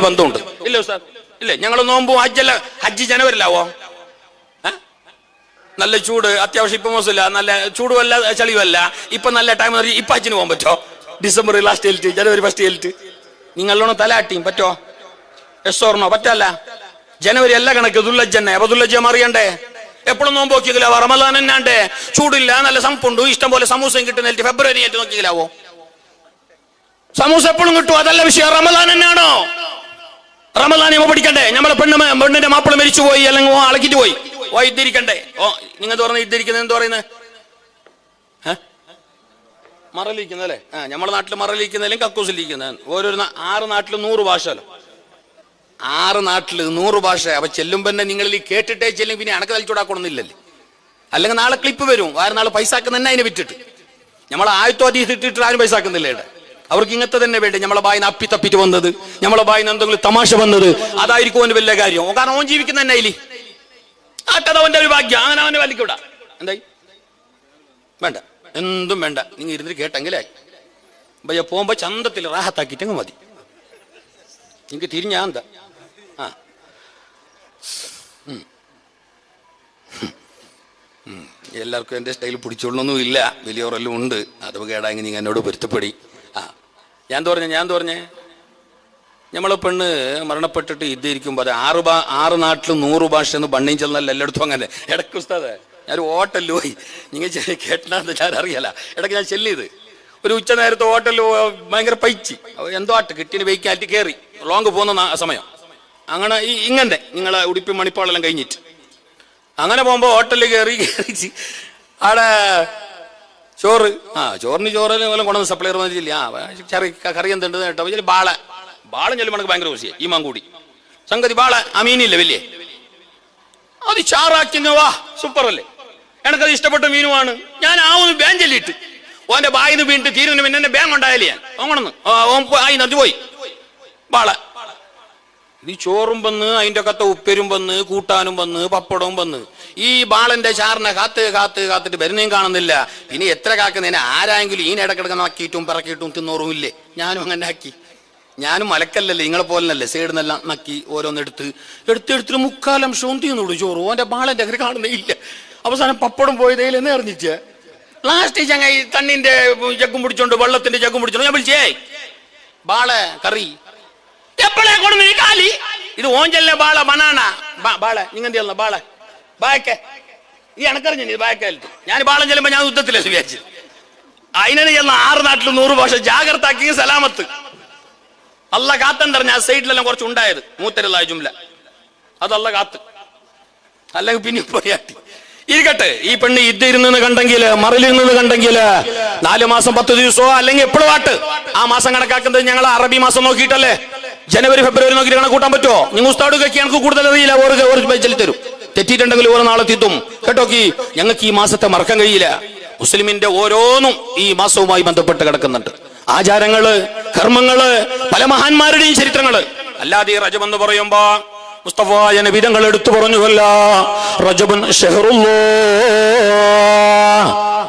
വലിയ ബന്ധമുണ്ട്. ഇല്ല ഉസ്താദ്, ഇല്ലേ? ഞങ്ങൾ നോമ്പും ഹജ്ജ് ജനുവരിലാവോ? നല്ല ചൂട്, അത്യാവശ്യം ഇപ്പൊ മോശമില്ല, നല്ല ചൂടുമല്ല ചളിയുമല്ല, ഇപ്പൊ നല്ല ടൈം. ഇപ്പൊ ഹജ്ജിന് പോകാൻ പറ്റോ? ഡിസംബർ ലാസ്റ്റ് ഹെൽറ്റ്, ജനുവരി ഫസ്റ്റ് ഹെൽറ്റ് നിങ്ങളോണം തലാട്ടിയും പറ്റോ? എസ്സോർണോ? പറ്റല്ല. ജനുവരി അല്ല കണക്ക്, ദുല്ലജ്ജന്നെ. അപ്പൊ ദുല്ലജ്ജ അറിയണ്ടേ? എപ്പോഴും നോമ്പ് നോക്കിയില്ലാവോ? റമദാൻ എന്നാണ്ടേ ചൂടില്ല, നല്ല സംപ്പുണ്ട്, ഇഷ്ടം പോലെ സമൂസയും കിട്ടുന്ന ഫെബ്രുവരി ആയിട്ട് നോക്കിയില്ലാവോ? സമൂസ എപ്പോഴും കിട്ടും, അതല്ല വിഷയം. റമദാൻ എന്നാണോ? റമദാൻ പഠിക്കണ്ടേ? നമ്മളെ പെണ്ണിന്റെ മാപ്പിള മരിച്ചുപോയി, അല്ലെങ്കിൽ അളക്കിട്ട് പോയി, ഇദ്ദിരിക്കണ്ടേ? നിങ്ങൾ പറഞ്ഞ ഇദ്ദിരിക്കുന്നത് എന്ത് പറയുന്നത്? മറലിരിക്കുന്നത് അല്ലേ? നമ്മുടെ നാട്ടിൽ മറലിരിക്കുന്നതിലും കക്കൂസിലിരിക്കുന്നത്. ഓരോരു 6 നാട്ടിൽ 100 ഭാഷല്ലോ. 6 നാട്ടിൽ 100 ഭാഷ. അപ്പൊ ചെല്ലുമ്പന്നെ നിങ്ങളിൽ കേട്ടിട്ടേ ചെല്ലും, പിന്നെ അണക്ക് തലിച്ചൂടാക്കണമെന്നില്ലല്ലേ? അല്ലെങ്കിൽ നാളെ ക്ലിപ്പ് വരും, വേറെ നാളെ പൈസ ആക്കുന്ന തന്നെ അതിനെ വിറ്റിട്ട്. നമ്മളെ ആയത്തോ അതീതിട്ടിട്ട് ആരും പൈസ ആക്കുന്നില്ല ഇവിടെ. അവർക്ക് ഇങ്ങനത്തെ തന്നെ വേണ്ടേ? നമ്മളെ ബായിന്ന് അപ്പി തപ്പിട്ട് വന്നത്, നമ്മളെ ബായിന്ന് എന്തെങ്കിലും തമാശ വന്നത്, അതായിരിക്കും അവന് വലിയ കാര്യം. കാരണം ഓൻ ജീവിക്കുന്ന തന്നെ അതില് ആട്ടത് അവന്റെ ഒരു ഭാഗ്യം. അങ്ങനെ അവനെ വലിക്കൂടാ. എന്തായി? വേണ്ട, എന്തും വേണ്ട. നിങ്ങൾ ഇരുന്നിട്ട് കേട്ടെങ്കിലായി. ഭയ്യ പോകുമ്പോ ചന്തത്തിൽ റാഹത്താക്കിയിട്ടെങ്കിൽ മതി. എനിക്ക് തിരിഞ്ഞാ എന്താ? എല്ലാവർക്കും എൻ്റെ സ്റ്റൈൽ പിടിച്ചോളൊന്നും ഇല്ല, വലിയവരെല്ലാം ഉണ്ട്. അത് കേടാങ്ങി നിങ്ങൾ എന്നോട് പൊരുത്തപ്പെടി. ഞാൻ പറഞ്ഞേ നമ്മളെ പെണ്ണ് മരണപ്പെട്ടിട്ട് ഇരിക്കുമ്പോൾ അത് 6 നാട്ടിൽ 100 ഭാഷ എന്ന് ബണ്ണിയും ചെന്നല്ല എല്ലായിടത്തും അങ്ങനെ. ഇടയ്ക്ക് ഉസ്താദ് ഞാനൊരു ഹോട്ടലിൽ പോയി, നിങ്ങൾ കേട്ടാന്ന് ഞാൻ അറിയാല. ഇടയ്ക്ക് ഞാൻ ചെല്ലിയത് ഒരു ഉച്ച നേരത്തെ ഹോട്ടലിൽ ഭയങ്കര പൈച്ചി, എന്തോ ആട്ട് കിട്ടിന് വെയ്ക്കാറ്റി കയറി ലോങ് പോകുന്ന സമയം. അങ്ങനെ ഇങ്ങനെ നിങ്ങളെ ഉടുപ്പി മണിപ്പാളെല്ലാം കഴിഞ്ഞിട്ട് അങ്ങനെ പോകുമ്പോൾ ഹോട്ടലിൽ കയറി ആടെ ചോറ് ചോറിന് കൊണ്ടുവന്ന് സപ്ലൈർ വന്നിട്ടില്ല. കറി എന്തുണ്ട് കേട്ടോ? ബാളം ചെല്ലുമ്പോൾ എനിക്ക് ഭയങ്കര രുചിയായി. ഈ മാങ്കൂടി സംഗതി ബാള മീനില്ല വലിയ, അത് ചാറാക്കി വാ സൂപ്പർ അല്ലേ? എനിക്കത് ഇഷ്ടപ്പെട്ട മീനുമാണ്. ഞാൻ ബാൻ ചെല്ലിയിട്ട് ഓന്റെ ബായിന്ന് വീണിട്ട് തീരുന്നതിന് പിന്നെ എന്നെ ബാൻ കൊണ്ടായാലേ ഞാൻ ഓങ്ങണെന്ന് അത് പോയി ബാള. ഇത് ചോറും വന്ന്, അതിൻ്റെ കത്ത ഉപ്പേരും വന്ന്, കൂട്ടാനും വന്ന്, പപ്പടവും വന്ന്, ഈ ബാളന്റെ ചാറിനെ കാത്തിട്ട് വരുന്നേം കാണുന്നില്ല. ഇനി എത്ര കാക്കുന്നതിനെ ആരായെങ്കിലും ഈ ഇടക്കിടക്ക് നക്കിയിട്ടും പിറക്കിയിട്ടും തിന്നോറും ഇല്ലേ? ഞാനും അങ്ങനെ ആക്കി. ഞാനും മലക്കല്ലല്ലേ, നിങ്ങളെ പോലല്ലേ, സൈഡിന്നെല്ലാം നക്കി ഓരോന്നെടുത്തിട്ട് 3/4 അംശവും തീർന്നുള്ളൂ ചോറ്. ഓന്റെ ബാളന്റെ അങ്ങനെ കാണുന്നേ ഇല്ല. അവസാനം പപ്പടം പോയതേലെന്ന് അറിഞ്ഞിട്ട് ലാസ്റ്റ് ചങ്ങായി തണ്ണിന്റെ ജഗ്ഗും പിടിച്ചോണ്ട്, വെള്ളത്തിന്റെ ജഗ്ഗും പിടിച്ചോണ്ട് ഞാൻ വിളിച്ചേ ബാള കറി എപ്പോഴേ കൊടുന്നു ഈ കാലി. ഇത് ഓഞ്ചല്ലേ ബാള ബനാന ബാള നിങ്ങൾ എന്ത് ചെയ്യുന്ന ബാള ബായക്ക ഈ എനക്കറിഞ്ഞു ഇത് ബായക്കാലിട്ട്. ഞാൻ ബാളം ചെല്ലുമ്പോ ഞാൻ യുദ്ധത്തിലെ വിചാരിച്ചു. അതിനെ ചെന്ന 6 നാട്ടിൽ 100 ഭാഷ ജാഗ്രതാക്കി സലാമത്ത് അല്ല കാത്തെന്തറിഞ്ഞ. ആ സൈഡിലെല്ലാം കുറച്ച് ഉണ്ടായത് മൂത്തരുള്ള ജുംല അതല്ല കാത്ത്, അല്ലെങ്കിൽ പിന്നെ പറയാട്ടി ഇരിക്കട്ടെ. ഈ പെണ്ണ് ഇരുന്ന് കണ്ടെങ്കിൽ, മറിലിരുന്ന് കണ്ടെങ്കിൽ 4 മാസം 10 ദിവസമോ അല്ലെങ്കിൽ എപ്പോഴും ആട്ട്. ആ മാസം കണക്കാക്കുന്നത് ഞങ്ങൾ അറബി മാസം നോക്കിയിട്ടല്ലേ? ജനുവരി ഫെബ്രുവരി നോക്കിയിട്ട് കണക്കൂട്ടാൻ പറ്റുമോ? നിങ്ങൾ ഉസ്താദ് ഒക്കെ എനിക്ക് കൂടുതൽ അറിയില്ല. ഒരു ചെല്ലി തരും. തെറ്റിയിട്ടുണ്ടെങ്കിൽ ഒരു നാളെ തിത്തും കേട്ടോക്കി. ഞങ്ങൾക്ക് ഈ മാസത്തെ മറക്കാൻ കഴിയില്ല. മുസ്ലിമിന്റെ ഓരോന്നും ഈ മാസവുമായി ബന്ധപ്പെട്ട് കിടക്കുന്നുണ്ട്. ആചാരങ്ങള്, കർമ്മങ്ങള്, പല മഹാന്മാരുടെയും ചരിത്രങ്ങള്. അല്ലാതെ റജബ് എന്ന് പറയുമ്പോ മുസ്തഫായ നബി തങ്ങൾ എടുത്തു പറഞ്ഞുവല്ല, റജബുൻ ഷഹറുല്ലാഹ്.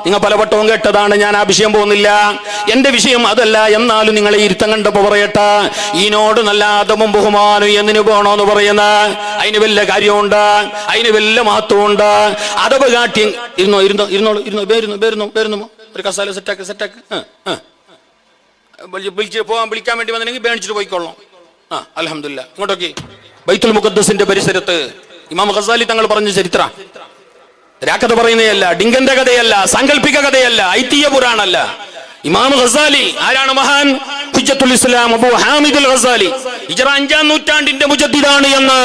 നിങ്ങൾ പലവട്ടവും കേട്ടതാണ്, ഞാൻ ആ വിഷയം പോകുന്നില്ല. എന്റെ വിഷയം അതല്ല. എന്നാലും നിങ്ങളെ ഇരുത്തം കണ്ടപ്പോ പറയട്ടെ, ഈനോട് നല്ല ആദമും ബഹുമാനും എന്തിനു പോണോന്ന് പറയുന്ന അതിന് വല്ല കാര്യമുണ്ട്, അതിന് വല്ല മഹത്വമുണ്ട്. അതവ് കാട്ടി ഇരുന്നോ ഒരു കസാല സെറ്റാക്ക് വിളിക്കാൻ വേണ്ടി വന്നില്ലെങ്കിൽ ബേണിച്ചിട്ട് പോയിക്കൊള്ളണം. അൽഹംദുലില്ലാ. ഇങ്ങോട്ടൊക്കെ ബൈത്തുൽ മുഖദ്ദസിന്റെ പരിസരത്ത് ഇമാം ഗസാലി തങ്ങൾ പറഞ്ഞ ചരിത്രം രാക്കഥ പറയുന്നതല്ല, ഡിങ്കന്റെ കഥയല്ല, സാങ്കല്പിക കഥയല്ല, ഐതിഹ്യ പുരാണല്ല. ഇമാം ഗസാലി ആരാണ്? മഹാൻ ഹുജ്ജത്തുൽ ഇസ്ലാം അബൂ ഹാമിദുൽ ഗസാലി. ഹിജ്റ 5-ാം നൂറ്റാണ്ടിന്റെ മുജദ്ദിദാണ് എന്ന്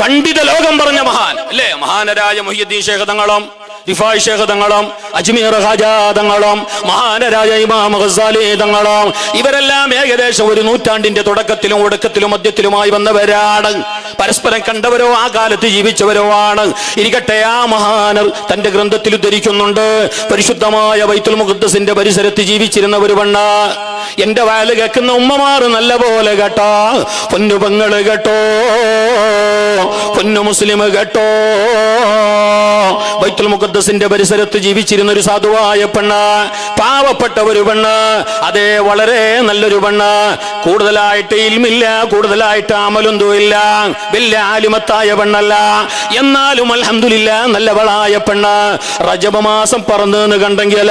പണ്ഡിത ലോകം പറഞ്ഞ മഹാൻ അല്ലേ? മഹാനരായ മുഹ്യിദ്ദീൻ ശൈഖ് തങ്ങളും റിഫായി ശൈഖ് തങ്ങളും അജ്മീർ ഖാജ തങ്ങളും മഹാനരായ ഇമാം ഗസാലി തങ്ങളും ഇവരെല്ലാം ഏകദേശം ഒരു നൂറ്റാണ്ടിന്റെ തുടക്കത്തിലും ഒടുക്കത്തിലും മധ്യത്തിലുമായി വന്നവരാണ്. പരസ്പരം കണ്ടവരോ ആ കാലത്ത് ജീവിച്ചവരോ ആണ്. ഇരിക്കട്ടെ, ആ മഹാനർ തന്റെ ഗ്രന്ഥത്തിൽ ഉദ്ധരിക്കുന്നുണ്ട്, പരിശുദ്ധമായ ബൈത്തുൽ മുഖദ്ദസിന്റെ പരിസരത്ത് ജീവിച്ചിരുന്ന ഒരു പെണ്ണ്. എന്റെ വയല് കേൾക്കുന്ന ഉമ്മമാർ നല്ല പോലെ കേട്ടോ, പൊന്നു പെങ്ങള് കേട്ടോ, പൊന്നു മുസ്ലിം കേട്ടോ, ബൈത്തുൽ മുഖദ്ദസിന്റെ പരിസരത്ത് ജീവിച്ചിരുന്ന ഒരു സാധുവായ പെണ്ണ്, പാവപ്പെട്ട ഒരു പെണ്ണ്, അതേ വളരെ നല്ലൊരു പെണ്ണ്, കൂടുതലായിട്ട് ഇൽമില്ല, കൂടുതലായിട്ട് അമലൊന്നും ഇല്ല, വലിയ ആലിമത്തായ പെണ്ണല്ല, എന്നാലും അൽഹംദുലില്ലാഹ് നല്ലവളായ പെണ്ണ്. റജബ് മാസം പറന്ന് കണ്ടെങ്കിൽ,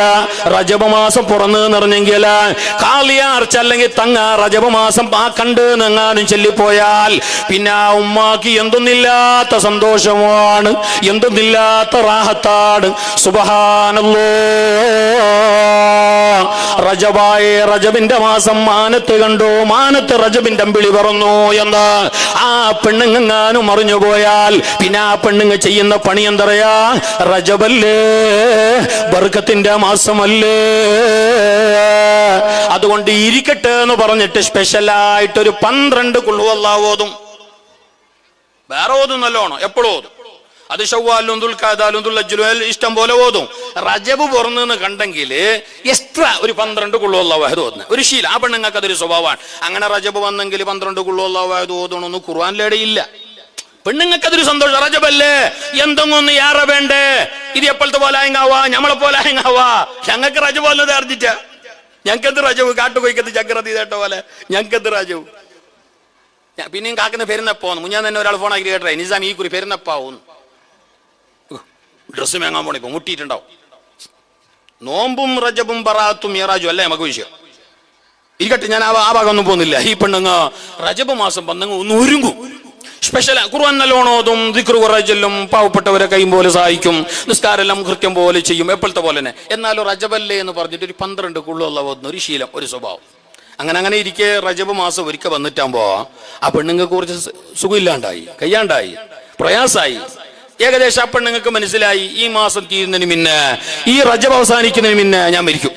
റജബ് മാസം പുറന്ന് നിറഞ്ഞെങ്കിൽ, കാളിയാർച്ച അല്ലെങ്കിൽ തങ്ങ റജബ് മാസം ആ കണ്ട് എങ്ങാനും ചൊല്ലിപ്പോയാൽ പിന്നെ ആ ഉമ്മാക്ക് എന്തൊന്നില്ലാത്ത സന്തോഷമാണ്, എന്തൊന്നില്ലാത്ത റാഹത്താണ്. സുബ്ഹാനല്ലാഹ്. റജബായ റജബിന്റെ മാസം മാനത്ത് കണ്ടു, മാനത്ത് റജബിന്റെ അമ്പിളി പറന്നു എന്ന് ആ പെണ്ണുങ്ങാനും അറിഞ്ഞു പോയാൽ പിന്നെ ആ പെണ്ണുങ്ങ ചെയ്യുന്ന പണി എന്തറിയാ? റജബല്ലേ, ബർക്കത്തിന്റെ മാസമല്ലേ, അതുകൊണ്ട് ഇരിക്കട്ടെ എന്ന് പറഞ്ഞിട്ട് സ്പെഷ്യലായിട്ടൊരു 12 ഖുൽ ഹുവല്ലാഹു ഓതും. വേറെ ഓതും നല്ലോണം, എപ്പോഴും ഓതും. അത് ശവ്വാലും ദുൽഖഅദാലും ദുൽഹജ്ജിലും ഇഷ്ടം പോലെ ഓതും. റജബ് പുറന്ന് കണ്ടെങ്കിൽ എക്സ്ട്രാ ഒരു 12 ഖുൽ ഹുവല്ലാഹു അഹദ് ഓതുന്നത് ഒരു ശീലം. ആ പെണ്ണുങ്ങൾക്ക് അതൊരു സ്വഭാവമാണ്. അങ്ങനെ റജബ് വന്നെങ്കിൽ 12 ഖുൽ ഹുവല്ലാഹു അഹദ് ഓതണമെന്ന് ഖുർആനിലെടയില്ല. പെണ്ണുങ്ങൾക്ക് അതൊരു സന്തോഷം. റജബല്ലേ, എന്തെങ്കിലും ഒന്ന് യാറെ വേണ്ടേ, ഇത് എപ്പോഴത്തെ പോലെ ആയങ്ങാവാ, ഞമ്മളെ പോലെ ആയങ്ങാവാ. ഞങ്ങൾക്ക് റജബ് വന്നത് അറിഞ്ഞിട്ട, ഞങ്ങൾക്കെന്ത് റജബ്, കാട്ടുകൊയ്ക്കത്ത് ചക്രതി കേട്ട പോലെ ഞങ്ങൾക്കെന്ത് റജബ്. പിന്നെയും കാക്കുന്ന പെരുന്നപ്പോന്ന് മുഞ്ഞാൻ തന്നെ ഒരാൾ ഫോണാക്കി കേട്ടേ, നിസാം ഈ കുറി പെരുന്നപ്പാവും, ഡ്രസ്സ് മേങ്ങാൻ പോണി, ഇപ്പൊ മുട്ടിയിട്ടുണ്ടാവും. നോമ്പും റജബും ബറാത്തും മിറാജും അല്ലേ നമുക്ക് വിഷയം. ഇരിക്കട്ടെ, ഞാൻ ആ ഭാഗം ഒന്നും പോകുന്നില്ല. ഈ പെണ്ണുങ്ങ റജബ് മാസം വന്നെങ്കിൽ ഒന്ന് ഒരുങ്ങും. സ്പെഷ്യൽ ഖുർആൻ നല്ലോണോതും, ദിക്ർ കുറച്ചെല്ലും, പാവപ്പെട്ടവരെ കൈ പോലെ സഹായിക്കും, നിസ്കാരെല്ലാം കൃത്യം പോലെ ചെയ്യും, എപ്പോഴത്തെ പോലെ തന്നെ. എന്നാലും റജബല്ലേ എന്ന് പറഞ്ഞിട്ട് ഒരു 12 ഖുൽ ഹുവല്ലാഹു ഓതുന്ന ഒരു ശീലം, ഒരു സ്വഭാവം. അങ്ങനെ ഇരിക്കെ റജബ് മാസം ഒരിക്കൽ വന്നിട്ടാകുമ്പോ ആ പെണ്ണുങ്ങൾക്ക് കുറച്ച് സുഖമില്ലാണ്ടായി, കയ്യാണ്ടായി, പ്രയാസായി. ഏകദേശം ആ പെണ്ണുങ്ങൾക്ക് മനസ്സിലായി ഈ മാസം തീരുന്നതിന് മുന്നേ, ഈ റജബ് അവസാനിക്കുന്നതിന് മുന്നേ ഞാൻ മരിക്കും,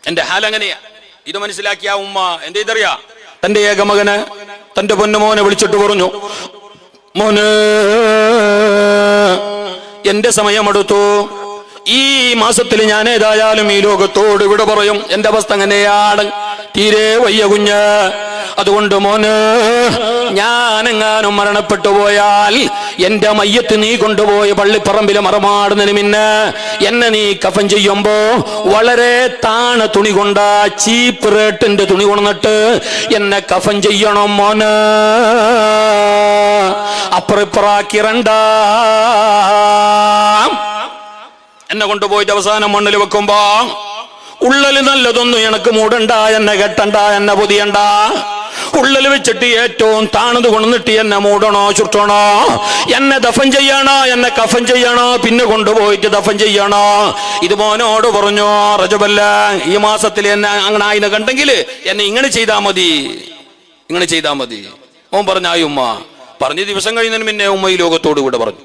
എന്റെ ഹാൽ അങ്ങനെയാ. ഇത് മനസ്സിലാക്കിയ ഉമ്മ എന്ത് ചെയ്തറിയാ? തന്റെ ഏകമകന്, തന്റെ പൊന്നുമോനെ വിളിച്ചിട്ട് പറഞ്ഞു, മോന് എന്റെ സമയമെടുത്തു, ഈ മാസത്തിൽ ഞാൻ ഏതായാലും ഈ ലോകത്തോട് ഇവിടെ പറയും. എന്റെ അവസ്ഥ അങ്ങനെയാണ്, തീരെ വയ്യ കുഞ്ഞ്. അതുകൊണ്ട് മോന്, ഞാനെങ്ങാനും മരണപ്പെട്ടു പോയാൽ എന്റെ മയ്യത്ത് നീ കൊണ്ടുപോയി പള്ളിപ്പറമ്പില് മറമാടുന്നതിന് മുന്നേ എന്നെ നീ കഫൻ ചെയ്യുമ്പോ വളരെ താണ തുണി കൊണ്ട, ചീപ്പ് റേറ്റിന്റെ തുണി കൊണ്ടിട്ട് എന്നെ കഫൻ ചെയ്യണം മോന്. അപ്പുറപ്പുറാക്കിരണ്ട, എന്നെ കൊണ്ടുപോയിട്ട് അവസാനം മണ്ണിൽ വെക്കുമ്പോ ഉള്ളല് നല്ലതൊന്നും എനക്ക് മൂടണ്ട, എന്നെ കെട്ടണ്ട, എന്നെ പൊതിയണ്ട. ഉള്ളിൽ വെച്ചിട്ട് ഏറ്റവും താണത് കൊണ്ടിട്ട് എന്നെ മൂടണോ, ചുട്ടണോ, എന്നെ ദഫൻ ചെയ്യണോ, എന്നെ കഫൻ ചെയ്യണോ, പിന്നെ കൊണ്ടുപോയിട്ട് ദഫൻ ചെയ്യണോ. ഇത് മോനോട് പറഞ്ഞു, റജബല്ല ഈ മാസത്തിൽ എന്നെ അങ്ങനെ ആയിനെ കണ്ടെങ്കിൽ എന്നെ ഇങ്ങനെ ചെയ്താ മതി, ഇങ്ങനെ ചെയ്താ മതി. മോൻ പറഞ്ഞായി ഉമ്മ. പറഞ്ഞ ദിവസം കഴിയുന്നതിന് മുന്നേ ഉമ്മ ഈ ലോകത്തോട് കൂടെ പറഞ്ഞു.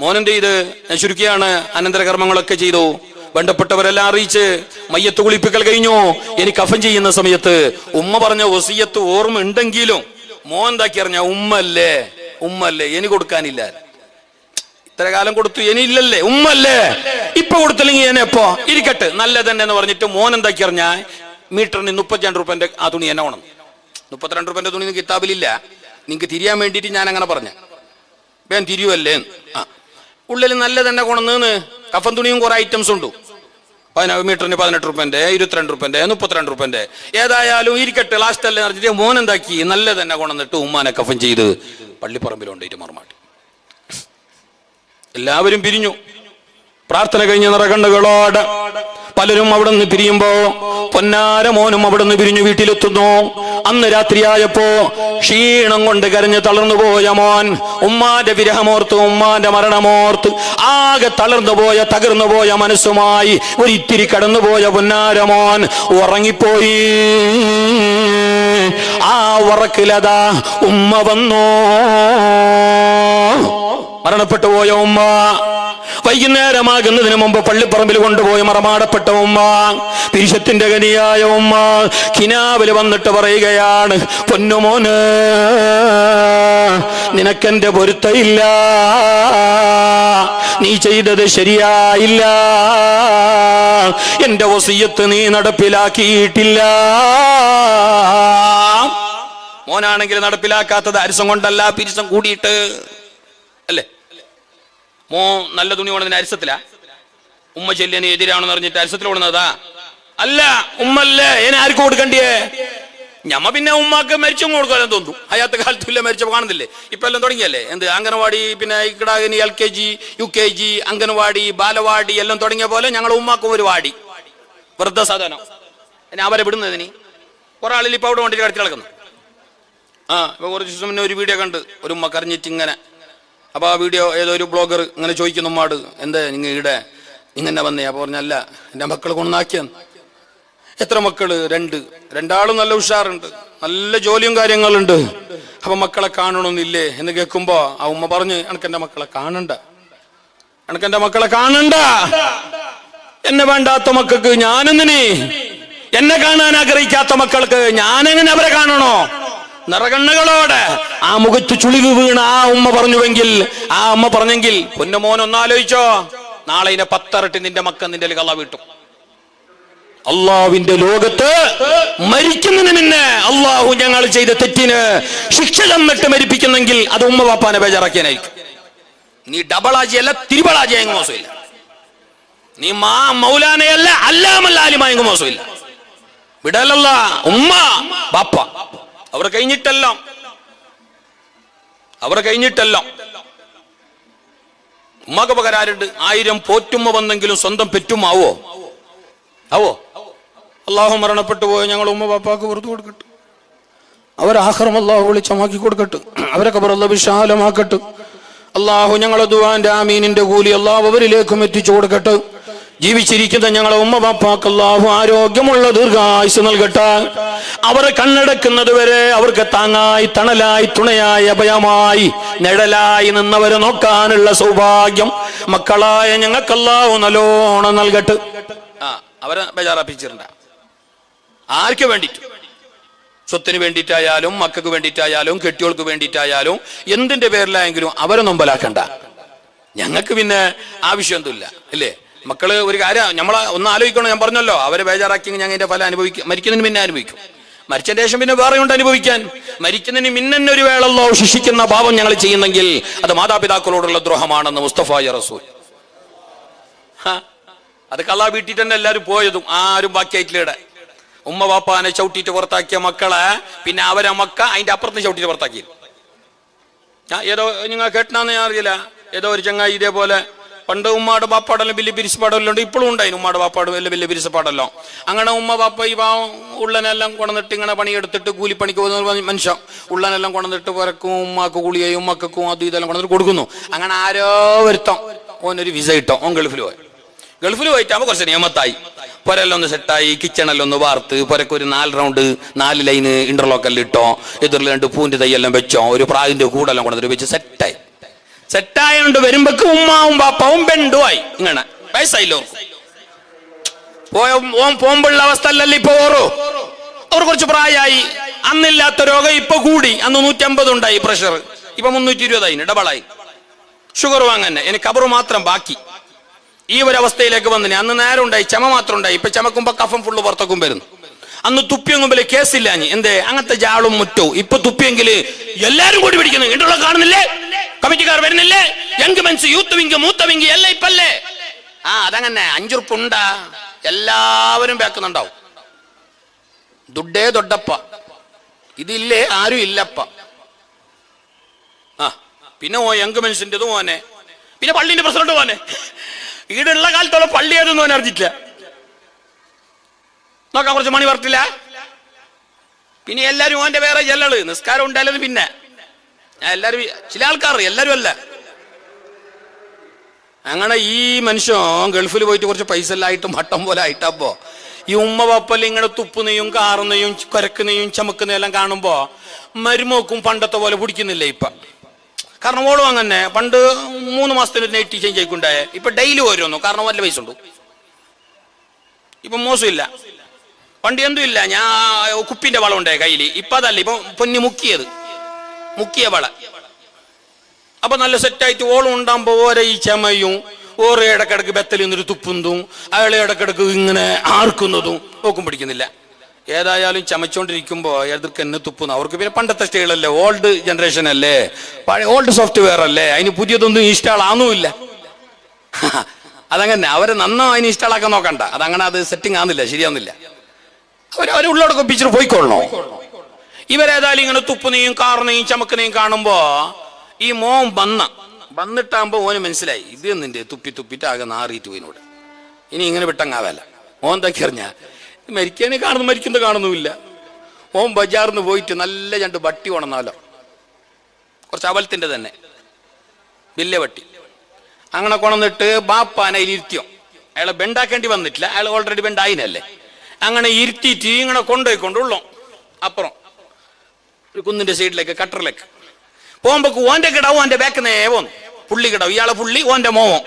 മോനെന്ത് ചെയ്ത്, ഞാൻ ചുരുക്കിയാണ്, അനന്തരകർമ്മങ്ങളൊക്കെ ചെയ്തു, ബന്ധപ്പെട്ടവരെല്ലാം അറിയിച്ച് മയ്യത്ത് കുളിപ്പിക്കൽ കഴിഞ്ഞു. എനിക്ക് കഫൻ ചെയ്യുന്ന സമയത്ത് ഉമ്മ പറഞ്ഞ വസിയത്ത് ഓർമ്മ ഉണ്ടെങ്കിലും മോൻ എന്താക്കി അറിഞ്ഞ, ഉമ്മല്ലേ ഉമ്മല്ലേ ഇനി കൊടുക്കാനില്ല, ഇത്ര കാലം കൊടുത്തു ഇനി ഇല്ലല്ലേ, ഉമ്മല്ലേ ഇപ്പൊ കൊടുത്തില്ലെങ്കിൽ എന്നെ എപ്പോ ഇരിക്കട്ടെ നല്ലത് തന്നെ എന്ന് പറഞ്ഞിട്ട് മോൻ എന്താക്കി അറിഞ്ഞ, മീറ്ററിന് 32 രൂപന്റെ ആ തുണി എന്നെ വേണം. 32 രൂപന്റെ തുണി കിതാബിലില്ല, നിങ്ങക്ക് തിരിയാൻ വേണ്ടിയിട്ട് ഞാൻ അങ്ങനെ പറഞ്ഞ, വേൻ തിരിയുവല്ലേ. ഉള്ളിൽ നല്ല തന്നെ കൊണ്ടുവന്ന് കഫൻ തുണിയും കുറെ ഐറ്റംസ് ഉണ്ട്. മീറ്ററിന് 18 രൂപന്റെ, 22 രൂപന്റെ, 32 രൂപന്റെ, ഏതായാലും ഇരിക്കട്ടെ ലാസ്റ്റ് അല്ലേ പറഞ്ഞിട്ട് മോൻ എന്താക്കി നല്ല തന്നെ കൊണ്ടുവന്നിട്ട് ഉമ്മാനെ കഫൻ ചെയ്ത് പള്ളിപ്പറമ്പിലുണ്ടായിട്ട് മറമാട്ടി. എല്ലാവരും പിരിഞ്ഞു. പ്രാർത്ഥന കഴിഞ്ഞ നിറകണ്ണുകളോട് പലരും അവിടെ നിന്ന് പിരിയുമ്പോ പൊന്നാര മോനും അവിടെ നിന്ന് പിരിഞ്ഞു വീട്ടിലെത്തുന്നു. അന്ന് രാത്രിയായപ്പോ ക്ഷീണം കൊണ്ട് കരഞ്ഞ് തളർന്നു പോയ മോൻ ഉമ്മാന്റെ വിരഹമോർത്ത്, ഉമ്മാന്റെ മരണമോർത്ത് ആകെ തളർന്നു പോയ, തകർന്നു പോയ മനസ്സുമായി ഒരിത്തിരി കടന്നുപോയ പൊന്നാര മോൻ ഉറങ്ങിപ്പോയി. ആ ഉറക്കിലതാ ഉമ്മ വന്നു, മരണപ്പെട്ടു പോയ ഉമ്മ. വൈകുന്നേരമാകുന്നതിന് മുമ്പ് പള്ളിപ്പറമ്പിൽ കൊണ്ടുപോയി മറമാടപ്പെട്ട ഉമ്മ, പിരിശത്തിന്റെ കനിയായ ഉമ്മ കിനാവില് വന്നിട്ട് പറയുകയാണ്, പൊന്നുമോന് നിനക്കെന്റെ പൊരുത്തയില്ല, നീ ചെയ്തത് ശരിയായില്ല, എന്റെ വസിയത്ത് നീ നടപ്പിലാക്കിയിട്ടില്ല. മോനാണെങ്കിൽ നടപ്പിലാക്കാത്തത് അരിസം കൊണ്ടല്ല, പിരിസം കൂടിയിട്ട് അല്ലേ. നല്ല തുണി കൊണ്ടതിന് അരിസത്തിലാ? ഉമ്മ ചെല്ലിന് എതിരാണെന്ന് പറഞ്ഞിട്ട് അരിസത്തിൽ കൊണ്ടുവന്നതാ? അല്ല, ഉമ്മല്ലേ എന്നെ ആർക്കും കൊടുക്കണ്ടിയേ? ഞമ്മ പിന്നെ ഉമ്മാക്ക് മരിച്ചും കൊടുക്കാനും തോന്നും. ഹയാത്ത് കാലത്തില്ല, മരിച്ചപ്പോൾ കാണുന്നില്ലേ? ഇപ്പൊ എല്ലാം തുടങ്ങിയല്ലേ? എന്ത് അംഗനവാടി, പിന്നെ ഇക്കടാകനി LKG UKG അംഗനവാടി ബാലവാടി എല്ലാം തുടങ്ങിയ പോലെ ഞങ്ങൾ ഉമ്മാക്കും ഒരു വാടി, വൃദ്ധസദനം. എന്നെ അവരെ വിടുന്നതിന് കുറെ ആളിൽ ഇപ്പൊ അവിടെ വണ്ടി കടത്തി കിടക്കുന്നു. ഇപ്പൊ കുറച്ച് ദിവസം മുന്നേ ഒരു വീഡിയോ കണ്ട്, ഒരു ഉമ്മ കരഞ്ഞിട്ട് ഇങ്ങനെ. അപ്പൊ ആ വീഡിയോ ഏതോ ഒരു ബ്ലോഗർ ഇങ്ങനെ ചോദിക്കുന്നു ഉമ്മാട്, എന്താ നിങ്ങൾ ഇവിടെ ഇങ്ങനെ വന്നേ? അപ്പൊ പറഞ്ഞല്ല, എന്റെ മക്കൾ കൊണ്ടാക്കിയെന്ന്. എത്ര മക്കള്? രണ്ടാളും നല്ല ഉഷാറുണ്ട്, നല്ല ജോലിയും കാര്യങ്ങളുണ്ട്. അപ്പൊ മക്കളെ കാണണമെന്നില്ലേ എന്ന് കേൾക്കുമ്പോ ആ ഉമ്മ പറഞ്ഞു, എനക്കെന്റെ മക്കളെ കാണണ്ട, എന്നെ വേണ്ടാത്ത മക്കൾക്ക് ഞാനെന്തിന്? എന്നെ കാണാൻ ആഗ്രഹിക്കാത്ത മക്കൾക്ക് ഞാനെങ്ങനെ അവരെ കാണണോ? നിറകണ്ണുകളോടെ ആ മുഖത്ത് ചുളിവ് വീണ ആ ഉമ്മ പറഞ്ഞെങ്കിൽ പൊന്നുമോൻ ഒന്നാലോചിച്ചോ, നാളെ ഇതിനെ 10 ഇരട്ടി നിന്റെ മക്ക നിന്റെ കള്ള വീട്ടും. അള്ളാഹുവിന്റെ ലോകത്ത് മരിക്കുന്നതിന് മുന്നേ അള്ളാഹു ഞങ്ങൾ ചെയ്ത തെറ്റിന് ശിക്ഷ തന്നിട്ട് മരിപ്പിക്കുന്നെങ്കിൽ അത് ഉമ്മ പാപ്പാനെ ബേജാറാക്കിയാനായിരിക്കും. നീ ഡബിളാജിയല്ല, തിരുബളാജിയെങ്കിൽ മോശമില്ല. നീ മൗലാനയല്ല, അല്ലാമല്ലാലിമായെങ്കിൽ മോശമില്ല. വിടലല്ല ഉമ്മ ബാപ്പ. അവർ കഴിഞ്ഞിട്ടെല്ലാം ഉമ്മക്ക് പകരാറുണ്ട്. 1000 പോറ്റുമ്മ വന്നെങ്കിലും സ്വന്തം പെറ്റുമാവോ? അള്ളാഹു മരണപ്പെട്ടു പോയ ഞങ്ങൾ ഉമ്മ ബാപ്പാക്ക് പുറത്തു കൊടുക്കട്ടെ. അവരാഹ്റം അള്ളാഹു വിളിച്ചമാക്കി കൊടുക്കട്ടെ. അവരെ ഖബർ അല്ലാഹു വിശാലമാക്കട്ടെ. അള്ളാഹു ഞങ്ങളെ ദുആന്റെ ആമീനിന്റെ കൂലി അള്ളാഹു അവരിലേക്കും എത്തിച്ചു കൊടുക്കട്ടെ. ജീവിച്ചിരിക്കുന്ന ഞങ്ങളെ ഉമ്മ ബാപ്പാക്ക് അള്ളാഹു ആരോഗ്യമുള്ള ദീർഘായുസ് നൽകട്ടെ. അവരെ കണ്ണടക്കുന്നത് വരെ അവർക്ക് താങ്ങായി, തണലായി, തുണയായി, അഭയമായി, നിഴലായി നിന്നവരെ നോക്കാനുള്ള സൗഭാഗ്യം മക്കളായ ഞങ്ങൾക്ക് അള്ളാഹു നല്ലോണം നൽകട്ടെ. അവരെ ബേജാറാപ്പിച്ചിട്ടുണ്ട്. ആർക്ക് വേണ്ടിയിട്ട്? സ്വത്തിന് വേണ്ടിയിട്ടായാലും, മക്കൾക്ക് വേണ്ടിയിട്ടായാലും, കെട്ടിയോൾക്ക് വേണ്ടിയിട്ടായാലും, എന്തിന്റെ പേരിലായെങ്കിലും അവരെ നൊമ്പലാക്കണ്ട. ഞങ്ങൾക്ക് പിന്നെ ആവശ്യമൊന്നുമില്ല, അല്ലേ? മക്കള് ഒരു കാര്യം നമ്മളെ ഒന്ന് ആലോചിക്കണം. ഞാൻ പറഞ്ഞല്ലോ, അവരെ ബേജാറാക്കി ഞങ്ങൾ അതിന്റെ ഫലം അനുഭവിക്കും. മരിക്കുന്നതിന് പിന്നെ അനുഭവിക്കും, മരിച്ചതിന് ശേഷം പിന്നെ വേറെ ഉണ്ട് അനുഭവിക്കാൻ. മരിക്കുന്നതിന് മിന്നന്നെ ഒരു വേളല്ലോ ശിക്ഷിക്കുന്ന പാപം ഞങ്ങൾ ചെയ്യുന്നെങ്കിൽ അത് മാതാപിതാക്കളോടുള്ള ദ്രോഹമാണെന്ന് മുസ്തഫായ റസൂൽ. അത് കള്ളാ വീട്ടിട്ട് തന്നെ എല്ലാവരും പോയതും ആരും ബാക്കിയായിട്ടില്ല. ഉമ്മ വാപ്പാനെ ചവിട്ടിയിട്ട് പുറത്താക്കിയ മക്കളെ പിന്നെ അവരെ മക്ക അതിന്റെ അപ്പുറത്ത് ചവിട്ടിട്ട് പുറത്താക്കി. ഏതോ നിങ്ങൾ കേട്ടനാന്ന് ഞാൻ അറിയില്ല, ഏതോ ഒരു ചങ്ങായി ഇതേപോലെ പണ്ട് ഉമ്മാട് ബാപ്പാടെല്ലാം വലിയ പിരിച്ചപ്പാടെല്ലാം ഉണ്ട്, ഇപ്പോഴും ഉണ്ടായിരുന്നു ഉമ്മാട് ബാപ്പാട് വലിയ പിരിച്ചപ്പാടെല്ലാം. അങ്ങനെ ഉമ്മ ബാപ്പ ഈ പാവം ഉള്ളനെല്ലാം കൊണ്ടുവന്നിട്ട് ഇങ്ങനെ പണിയെടുത്തിട്ട് കൂലിപ്പണിക്ക് പോകുന്ന മനുഷ്യൻ ഉള്ളനെല്ലാം കൊണ്ടുവന്നിട്ട് പുരക്കും ഉമ്മാക്ക് കുളിയും ഉമ്മക്കും അതും ഇതെല്ലാം കൊണ്ടുവന്നിട്ട് കൊടുക്കുന്നു. അങ്ങനെ ആരോ വരുത്തം ഓനൊരു വിസ ഇട്ടോ, ഓൻ ഗൾഫിൽ പോയിട്ടാകുമ്പോൾ കുറച്ച് നിയമത്തായി, പുരെല്ലാം ഒന്ന് സെറ്റായി, കിച്ചണെല്ലാം ഒന്ന് വാർത്ത്, പുരക്ക് ഒരു 4 റൗണ്ട് 4 ലൈന് ഇന്റർലോക്കെല്ലാം ഇട്ടോ, എതിരിൽ 2 പൂവിന്റെ തൈയെല്ലാം വെച്ചോ, ഒരു പ്രാവിന്റെ കൂടെല്ലാം കൊണ്ടുവന്നിട്ട് വെച്ച് സെറ്റായോണ്ട് വരുമ്പോക്ക് ഉമ്മാവും ബാപ്പാവും ബെണ്ടുമായി. ഇങ്ങനെ വയസ്സായില്ലോ പോകുമ്പോഴുള്ള അവസ്ഥ അല്ലല്ലോ ഇപ്പൊ. അവർ കുറച്ച് പ്രായമായി, അന്നില്ലാത്ത രോഗം ഇപ്പൊ കൂടി. അന്ന് 150 ഉണ്ടായി പ്രഷർ, ഇപ്പൊ 320 ഡബിളായി. ഷുഗർ വാങ്ങന്നെ എനിക്ക് കബറ് മാത്രം ബാക്കി. ഈ ഒരു അവസ്ഥയിലേക്ക് വന്നിന്. അന്ന് നേരം ഉണ്ടായി, ചമ മാത്രം ഉണ്ടായി. ഇപ്പൊ ചമക്കുമ്പോ കഫം ഫുള്ള് പുറത്തേക്കും വരുന്നു. അന്ന് തുപ്പിയെങ്കുമ്പില് കേസില്ലാഞ്ഞ് എന്തേ അങ്ങനത്തെ ജാളും മുറ്റവും. ഇപ്പൊ തുപ്പിയെങ്കില് എല്ലാരും കൂടി പിടിക്കുന്നു. ഇണ്ടുള്ള കാണുന്നില്ലേ, കമ്മിറ്റിക്കാർ വരുന്നില്ലേ, യങ് മെൻസ്, യൂത്ത് വിങ്, മൂത്ത വിങ് എല്ലാം ഇപ്പല്ലേ. അതങ്ങനെ 5 ഉറുപ്പുണ്ടാ എല്ലാവരും ബാക്കുന്നുണ്ടാവും. ദുഡേ ദൊഡപ്പ ഇതില്ലേ ആരും ഇല്ലപ്പ. പിന്നെ യങ് മെൻസിന്റെ മോനെ, പിന്നെ പള്ളിന്റെ പ്രസിഡന്റ് മോനെ. ഈടുള്ള കാലത്തോളം പള്ളി ഏതൊന്നും അവൻ അറിഞ്ഞിട്ടില്ല. നോക്കാൻ കുറച്ച് മണി പറഞ്ഞില്ല. പിന്നെ എല്ലാരും ഓന്റെ വേറെ ചെല്ലള് നിസ്കാരം ഉണ്ടായാലും പിന്നെ എല്ലാരും ചില ആൾക്കാർ എല്ലാരും അല്ല. അങ്ങനെ ഈ മനുഷ്യൻ ഗൾഫിൽ പോയിട്ട് കുറച്ച് പൈസ എല്ലാം ആയിട്ടും മട്ടം പോലെ ആയിട്ടപ്പോ ഈ ഉമ്മ പപ്പല്ല ഇങ്ങനെ തുപ്പുന്നെയും കാറുന്നെയും കുരക്കുന്നെയും ചമക്കുന്നതും എല്ലാം കാണുമ്പോ മരുമോക്കും പണ്ടത്തെ പോലെ പിടിക്കുന്നില്ല ഇപ്പൊ. കാരണം ഓളും അങ്ങനെ പണ്ട് 3 മാസത്തിന് ഒരു നൈറ്റ് ചേഞ്ച് ആയിക്കൊണ്ടായ ഇപ്പൊ ഡെയിലി ഓരോന്നു. കാരണം വല്ല പൈസ ഉണ്ട്, ഇപ്പൊ മോശമില്ല. പണ്ട് എന്തും ഇല്ല, ഞാൻ കുപ്പിന്റെ വളം ഉണ്ടായ കയ്യിൽ. ഇപ്പൊ അതല്ല, ഇപ്പൊ പൊന്നി മുക്കിയ വള. അപ്പൊ നല്ല സെറ്റായിട്ട് ഓളം ഉണ്ടാകുമ്പോ ഓരോ ഈ ചമയും ഓരോ ഇടക്കിടക്ക് ബത്തലിൽ നിന്നൊരു തുപ്പുന്നതും അയാളെ ഇടക്കിടക്ക് ഇങ്ങനെ ആർക്കുന്നതും ഓക്കും പിടിക്കുന്നില്ല. ഏതായാലും ചമച്ചോണ്ടിരിക്കുമ്പോ എതിർക്ക് എന്നെ തുപ്പുന്നു. അവർക്ക് പിന്നെ പണ്ടത്തെ സ്റ്റൈലല്ലേ, ഓൾഡ് ജനറേഷൻ അല്ലേ, പഴയ ഓൾഡ് സോഫ്റ്റ്വെയർ അല്ലേ, അതിന് പുതിയതൊന്നും ഇൻസ്റ്റാൾ ആവുന്നുമില്ല. അതങ്ങനെ അവരെ നന്നായി ഇൻസ്റ്റാളാക്കാൻ നോക്കണ്ട. അതങ്ങനെ അത് സെറ്റിംഗ് ആവുന്നില്ല, ശരിയാവുന്നില്ല. അവരെ ഉള്ളോടൊക്കെ പിച്ചിട്ട് പോയിക്കൊള്ളണോ. ഇവരേതായാലും ഇങ്ങനെ തുപ്പുനെയും കാറുനെയും ചമക്കുനെയും കാണുമ്പോ ഈ മോൻ വന്നിട്ടാകുമ്പോ ഓന് മനസ്സിലായി ഇത് നിന്റെ തുപ്പിട്ട് ആകെ നാറിയിട്ട് പോയിനോട്, ഇനി ഇങ്ങനെ വിട്ടങ്ങാവല്ല. മോൻ എന്താക്കി അറിഞ്ഞ മരിക്കാനെ മരിക്കുന്നത് കാണുന്നുമില്ല. മോൻ ബജാറിന്ന് പോയിട്ട് നല്ല 2 ബട്ടി ഉണന്നാലോ, കുറച്ച് അവലത്തിന്റെ തന്നെ വലിയ വട്ടി അങ്ങനെ കൊണന്നിട്ട് ബാപ്പാനെ ഇരുത്തിയോ. അയാളെ ബെണ്ടാക്കേണ്ടി വന്നിട്ടില്ല, അയാൾ ഓൾറെഡി ബെണ്ടായിനല്ലേ. അങ്ങനെ ഇരുത്തിയിട്ട് ഇങ്ങനെ കൊണ്ടുപോയിക്കൊണ്ടുള്ളോ അപ്പുറം ഒരു കുന്നിന്റെ സൈഡിലേക്ക് കട്ടറിലേക്ക് പോകുമ്പോ ഓന്റെ കിടാവും ഓന്റെ ബാക്ക് നേവോന്ന് പുള്ളി കിടാവും, ഇയാളെ പുള്ളി ഓന്റെ മോവം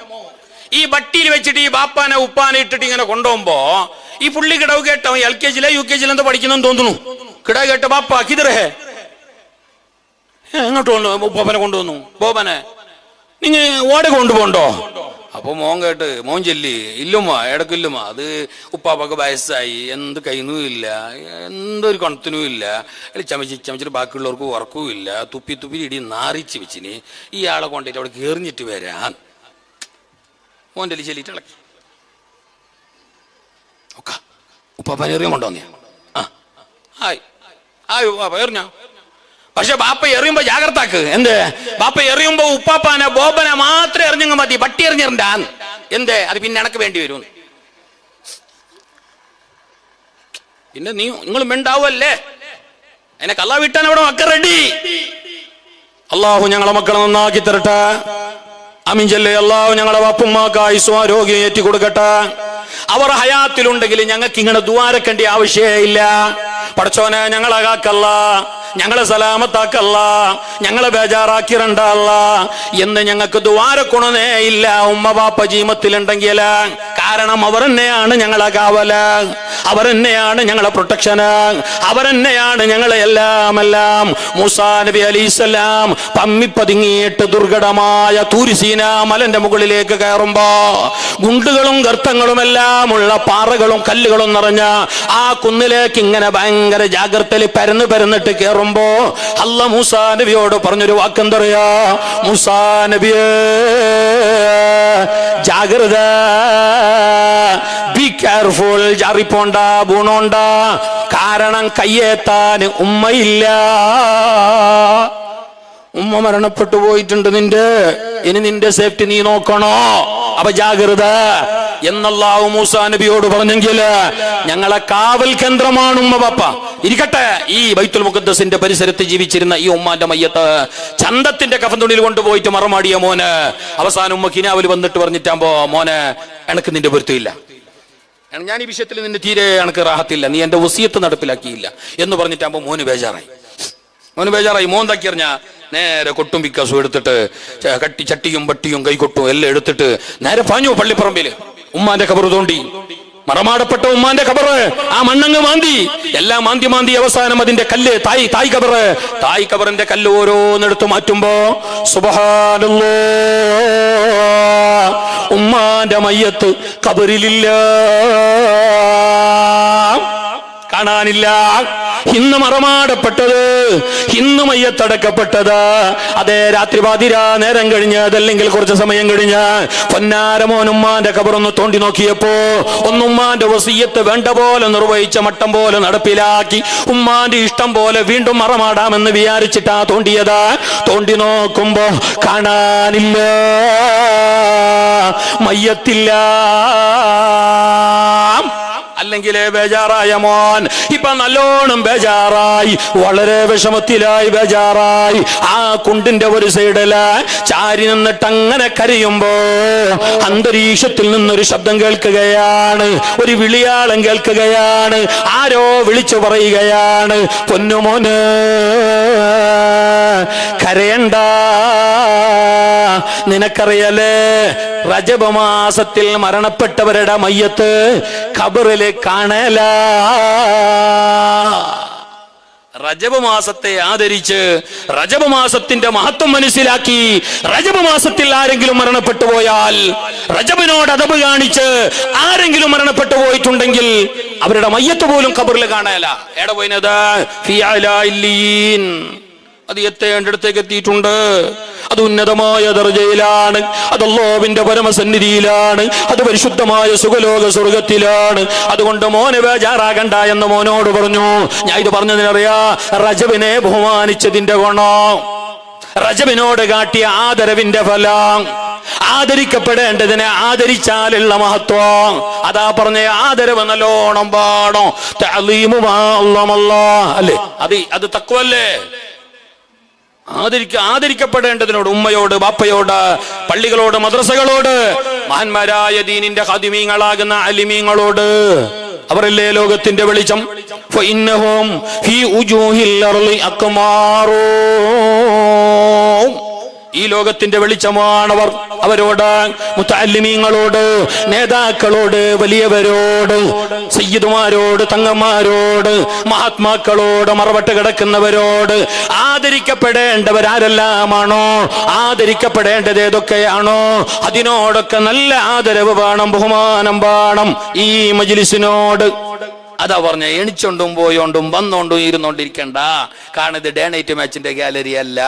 ഈ ബട്ടിയിൽ വെച്ചിട്ട് ഈ ബാപ്പാനെ ഉപ്പാനെ ഇട്ടിട്ട് ഇങ്ങനെ കൊണ്ടുപോകുമ്പോ ഈ പുള്ളി കിടാവ് കേട്ടോ LKG UKG എന്താ പഠിക്കുന്നെന്ന് തോന്നുന്നു. കിടാവ് കേട്ട ബാപ്പ കിതറേ എങ്ങോട്ട് ഉപ്പാപ്പനെ കൊണ്ടുവന്നു, ബോബനെ നിങ്ങ ഓടെ കൊണ്ടുപോകണ്ടോ. അപ്പൊ മോൻ കേട്ട് മോൻ ചെല്ലി ഇല്ലുമ്മ ഇടക്കില്ലുമ്മ അത് ഉപ്പാപ്പൊക്കെ വയസ്സായി, എന്ത് കൈന്നും ഇല്ല, എന്തൊരു കണത്തിനും ഇല്ല, ചമച്ചിട്ട് ബാക്കിയുള്ളവർക്ക് ഉറക്കവും ഇല്ല, തുപ്പി ഇടി നാറിച്ച് വെച്ചിന് ഇയാളെ കൊണ്ടിട്ട് അവിടെ കയറിഞ്ഞിട്ട് വരാൻ മോൻ്റെ ചെല്ലിട്ട് ഇളക്കി ഉപ്പാപ്പനെ എറിയാൻ കൊണ്ടുവന്നിയാ ഉപ്പാപ്പ എറിഞ്ഞ. പക്ഷെ ബാപ്പ എറിയുമ്പോ ജാഗ്രതാക്ക്. എന്ത് ബാപ്പ എറിയുമ്പോ ഉപ്പാപ്പാനെ ബോബനെ മാത്രം എറിഞ്ഞങ്ങ് മതി, ബട്ടി എറിഞ്ഞിരണ്ടാന്ന്. എന്തേ അത് പിന്നെ എനക്ക് വേണ്ടി വരും. പിന്നെ നിങ്ങൾ മിണ്ടാവല്ലേ, എന്നെ കള്ള വിട്ടാൻ അവിടെ മക്കൾ റെഡി. അള്ളാഹു ഞങ്ങളെ മക്കളെ നന്നാക്കി തരട്ടെ. അമീൻ ചൊല്ല്. അള്ളാഹു ഞങ്ങളെ വാപ്പുമ്മാക്ക് ആയുസ്സും ആരോഗ്യം ഏറ്റി കൊടുക്കട്ടെ. അവർ ഹയാത്തിലുണ്ടെങ്കിൽ ഞങ്ങൾക്ക് ഇങ്ങനെ ദ്വാരക്കേണ്ട ആവശ്യമില്ല. പടച്ചോനെ ഞങ്ങളെ കാക്കല്ല, ഞങ്ങളെ സലാമത്താക്കല്ല, ഞങ്ങളെ ബേജാറാക്കിരണ്ടല്ല എന്ന് ഞങ്ങൾക്ക് ദ്വാരക്കൊണനേ ഇല്ല ഉമ്മ ബാപ്പ ജീവത്തിലുണ്ടെങ്കിൽ. കാരണം അവർ തന്നെയാണ് ഞങ്ങളെ കാവല്, അവർ തന്നെയാണ് ഞങ്ങളെ പ്രൊട്ടക്ഷന്, അവർ തന്നെയാണ് ഞങ്ങളെ എല്ലാം. മൂസാ നബി അലൈഹിസ്സലാം പമ്മിപ്പതുങ്ങിയിട്ട് ദുർഘടമായ തൂരിസീന മലന്റെ മുകളിലേക്ക് കയറുമ്പോ ഗുണ്ടുകളും ഗർത്തങ്ങളും എല്ലാം ഉള്ള പാറകളും കല്ലുകളും നിറഞ്ഞ ആ കുന്നിലേക്ക് ഇങ്ങനെ ഭയങ്കര ജാഗ്രതയിൽ പരന്നിട്ട് കയറുമ്പോ അല്ലാഹ് മൂസാ നബിയോട് പറഞ്ഞൊരു വാക്കെന്തറിയാ, മൂസാ നബിയേ ജാഗ്രത, ബി കെയർഫുൾ, ജാറിപ്പോണ്ട ഗുണോണ്ട, കാരണം കയ്യേത്താൻ ഉമ്മയില്ല. ഉമ്മ മരണപ്പെട്ടു പോയിട്ടുണ്ട് നിന്റെ, ഇനി നിന്റെ സേഫ്റ്റി നീ നോക്കണോ, അപ്പൊ ജാഗ്രത എന്നല്ലാഹു മൂസാ നബിയോട് പറഞ്ഞെങ്കിൽ ഞങ്ങളെ കാവൽ കേന്ദ്രമാണ് ഉമ്മ ബാപ്പ. ഇരിക്കട്ടെ, ഈ ബൈത്തുൽ മുഖദ്ദസിന്റെ പരിസരത്ത് ജീവിച്ചിരുന്ന ഈ ഉമ്മാന്റെ മയ്യത്ത് ചന്തത്തിന്റെ കഫൻതുണിയിൽ കൊണ്ടുപോയിട്ട് മറമാടിയ മോന് അവസാനം ഉമ്മ കിനാവിൽ വന്നിട്ട് പറഞ്ഞിട്ടാകുമ്പോ മോനെ എനക്ക് നിന്റെ പൊരുത്തില്ല, ഞാൻ ഈ വിഷയത്തിൽ നിന്റെ തീരെ എനക്ക് റാഹത്തില്ല, നീ എന്റെ വസിയത്ത് നടപ്പിലാക്കിയില്ല എന്ന് പറഞ്ഞിട്ടാകുമ്പോ മോന് ബേജാറായി. മോൻ എന്താക്കി അറിഞ്ഞ നേരെ കൊട്ടും പിക്കാസും എടുത്തിട്ട് ചട്ടിയും ബട്ടിയും കൈകൊട്ടും എല്ലാം എടുത്തിട്ട് നേരെ പാഞ്ഞു പള്ളിപ്പറമ്പില് ഉമ്മാന്റെ ഖബർ തോണ്ടി. മറമാടപ്പെട്ട ഉമ്മാന്റെ ഖബറ് ആ മണ്ണങ്ങ് മാന്തി, എല്ലാം മാന്തി അവസാനം അതിന്റെ കല്ല് തായ് ഖബറിന്റെ കല്ല് ഓരോന്നെടുത്ത് മാറ്റുമ്പോ സുബ്ഹാനല്ലാഹ് ഉമ്മാന്റെ മയ്യത്ത് ഖബറിലില്ല, കാണാനില്ല. ഇന്ന് മറമാടപ്പെട്ടത്, ഇന്ന് മയ്യത്തടക്കപ്പെട്ടത് അതേ രാത്രി പാതിരാ നേരം കഴിഞ്ഞ്, അതല്ലെങ്കിൽ കുറച്ച് സമയം കഴിഞ്ഞ് പൊന്നാരമോൻ ഉമ്മാന്റെ ഖബറൊന്ന് തോണ്ടി നോക്കിയപ്പോ ഒന്നുമ്മാന്റെ വസിയത്ത് വേണ്ട പോലെ നിർവഹിച്ച മട്ടം പോലെ നടപ്പിലാക്കി ഉമ്മാന്റെ ഇഷ്ടം പോലെ വീണ്ടും മറമാടാമെന്ന് വിചാരിച്ചിട്ടാ തോണ്ടിയത്. തോണ്ടി നോക്കുമ്പോ കാണാനില്ല, മയ്യത്തില്ല. അല്ലെങ്കിൽ ബേജാറായ മോൻ ഇപ്പൊ നല്ലോണം ബേജാറായി, വളരെ വിഷമത്തിലായി, ബേജാറായി. ആ കുണ്ടിന്റെ ഒരു സൈഡില് ചാരി നിന്നിട്ട് അങ്ങനെ കരയുമ്പോ അന്തരീക്ഷത്തിൽ നിന്നൊരു ശബ്ദം കേൾക്കുകയാണ്, ഒരു വിളിയാളം കേൾക്കുകയാണ്. ആരോ വിളിച്ചു പറയുകയാണ്, പൊന്നുമോന് കരയണ്ട, നിനക്കറിയല്ലേ റജബ് മാസത്തിൽ മരണപ്പെട്ടവരുടെ മയ്യത്ത് ഖബറില് കാണല. റജബ് മാസത്തെ ആദരിച്ച് റജബ് മാസത്തിന്റെ മഹത്വം മനസ്സിലാക്കി റജബ് മാസത്തിൽ ആരെങ്കിലും മരണപ്പെട്ടു പോയാൽ, റജബിനോട് അദബ് കാണിച്ച് ആരെങ്കിലും മരണപ്പെട്ടു പോയിട്ടുണ്ടെങ്കിൽ അവരുടെ മയ്യത്ത് പോലും ഖബറിൽ കാണല. എവിടെ പോയിനത്? ഫീ അലാ ഇല്ലീൻ, അത് എത്തേണ്ടടുത്തേക്ക് എത്തിയിട്ടുണ്ട്. അത് ഉന്നതമായ ദർജയിലാണ്, അത് അല്ലാഹുവിന്റെ പരമസന്നിധിയിലാണ്, അത് പരിശുദ്ധമായ സുഖലോക സ്വർഗത്തിലാണ്. അതുകൊണ്ട് മോനെ ബേജാറാകണ്ട എന്ന് മോനോട് പറഞ്ഞു. ഞാൻ ഇത് പറഞ്ഞതിനറിയാ റജബിനെ ബഹുമാനിച്ചതിന്റെ ഗുണം, റജബിനോട് കാട്ടിയ ആദരവിന്റെ ഫലം, ആദരിക്കപ്പെടേണ്ടതിനെ ആദരിച്ചാലുള്ള മഹത്വം. അതാ പറഞ്ഞ ആദരവ് നല്ലോണം പാടോ അല്ലേ, അത് തഖ്വല്ലേ. ആദരിക്കപ്പെടേണ്ടതിനോട് ഉമ്മയോട്, ബാപ്പയോട്, പള്ളികളോട്, മദ്രസകളോട്, മഹാന്മാരായ ദീനിന്റെ ഖാദിമീങ്ങളാകുന്ന അലിമീങ്ങളോട്. അവരല്ലേ ലോകത്തിന്റെ വെളിച്ചം. ഫഇന്നഹും ഫീ ഉജൂഹിൽ അർളി അക്മാറൂ, ഈ ലോകത്തിന്റെ വെളിച്ചമാണവർ. അവരോട്, മുത്തഅല്ലിമീങ്ങളോട്, നേതാക്കളോട്, വലിയവരോട്, സയ്യിദുമാരോട്, തങ്ങന്മാരോട്, മഹാത്മാക്കളോട്, മറവട്ട് കിടക്കുന്നവരോട് ആദരിക്കപ്പെടേണ്ടവരാരെല്ലാമാണോ, ആദരിക്കപ്പെടേണ്ടത് ഏതൊക്കെയാണോ അതിനോടൊക്കെ നല്ല ആദരവ് വേണം, ബഹുമാനം വേണം ഈ മജ്ലിസിനോട്. അതാ പറഞ്ഞ എണിച്ചോണ്ടും പോയോണ്ടും വന്നോണ്ടും ഇരുന്നോണ്ടിരിക്കണ്ട. കാരണം ഇത് ഡേ നൈറ്റ് മാച്ചിന്റെ ഗാലറി അല്ല,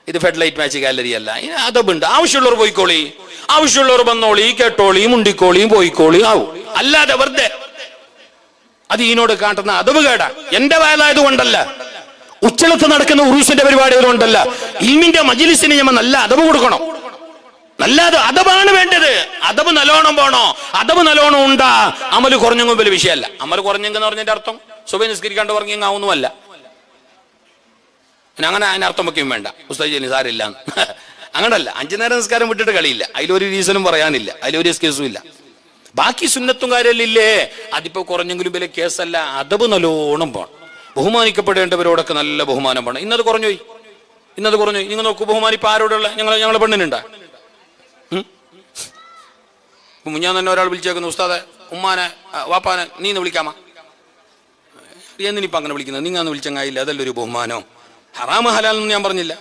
ഇത് ഫെഡ്ലൈറ്റ് മാച്ച് ഗാലറി അല്ല. അതബുണ്ട്. ആവശ്യമുള്ളവർ പോയിക്കോളി, ആവശ്യമുള്ളവർ വന്നോളി, കേട്ടോളി, മുണ്ടിക്കോളിയും പോയിക്കോളി ആവും. അല്ലാതെ വെറുതെ അത് ഈനോട് കാട്ടുന്ന അതബ് കേടാ. എന്റെ വയലായത് കൊണ്ടല്ല, ഉച്ചളത്ത് നടക്കുന്ന ഉറൂസിന്റെ പരിപാടി ആയതുകൊണ്ടല്ല. ഇൽമിന്റെ മജ്ലിസിന് ഞമ്മ നല്ല അതബ് കൊടുക്കണം. നല്ല അതബാണ് വേണ്ടത്. അതബ് നല്ലോണം പോണോ, അതബ് നല്ലോണം ഉണ്ടാ. അമല് കുറഞ്ഞെങ്കിൽ വലിയ വിഷയമല്ല. അമല് കുറഞ്ഞെന്ന് പറഞ്ഞതിന്റെ അർത്ഥം സുബഹി നിസ്കരിക്കാണ്ട് ഉറങ്ങിയെങ്ങാവുന്നുമല്ല. പിന്നെ അങ്ങനെ അതിനർത്ഥം വെക്കുകയും വേണ്ട, ഉസ്താദ് നിസാരില്ല അങ്ങനല്ല. 5 നേരം നിസ്കാരം വിട്ടിട്ട് കളിയില്ല, അതിലൊരു റീസണും പറയാനില്ല, അതിലൊരു എക്സ്ക്യൂസും ഇല്ല. ബാക്കി സുന്നത്തും കാര്യമില്ലേ, അതിപ്പോ കുറഞ്ഞെങ്കിലും വലിയ കേസല്ല. അതബ് നല്ലോണം പോണം, ബഹുമാനിക്കപ്പെടേണ്ടവരോടൊക്കെ നല്ല ബഹുമാനം വേണം. ഇന്നത് കുറഞ്ഞു പോയി, ഇന്നത് കുറഞ്ഞു പോയി. നിങ്ങൾ നോക്കൂ, ബഹുമാനിപ്പ് ആരോടുള്ള ഞങ്ങളെ പെണ്ണിനുണ്ടാ. ഞാൻ തന്നെ ഒരാൾ വിളിച്ചേക്കുന്നു, ഉസ്താദെ ഉമ്മാനെ വാപ്പാനെ നീ എന്ന് വിളിക്കാമ, എന്നിനിപ്പോ അങ്ങനെ വിളിക്കുന്നത്, നിങ്ങൾ അന്ന് വിളിച്ചങ്ങായില്ല, അതല്ലൊരു ബഹുമാനോ. ഹറാമ് ഹലാലൊന്നും ഞാൻ പറഞ്ഞില്ല,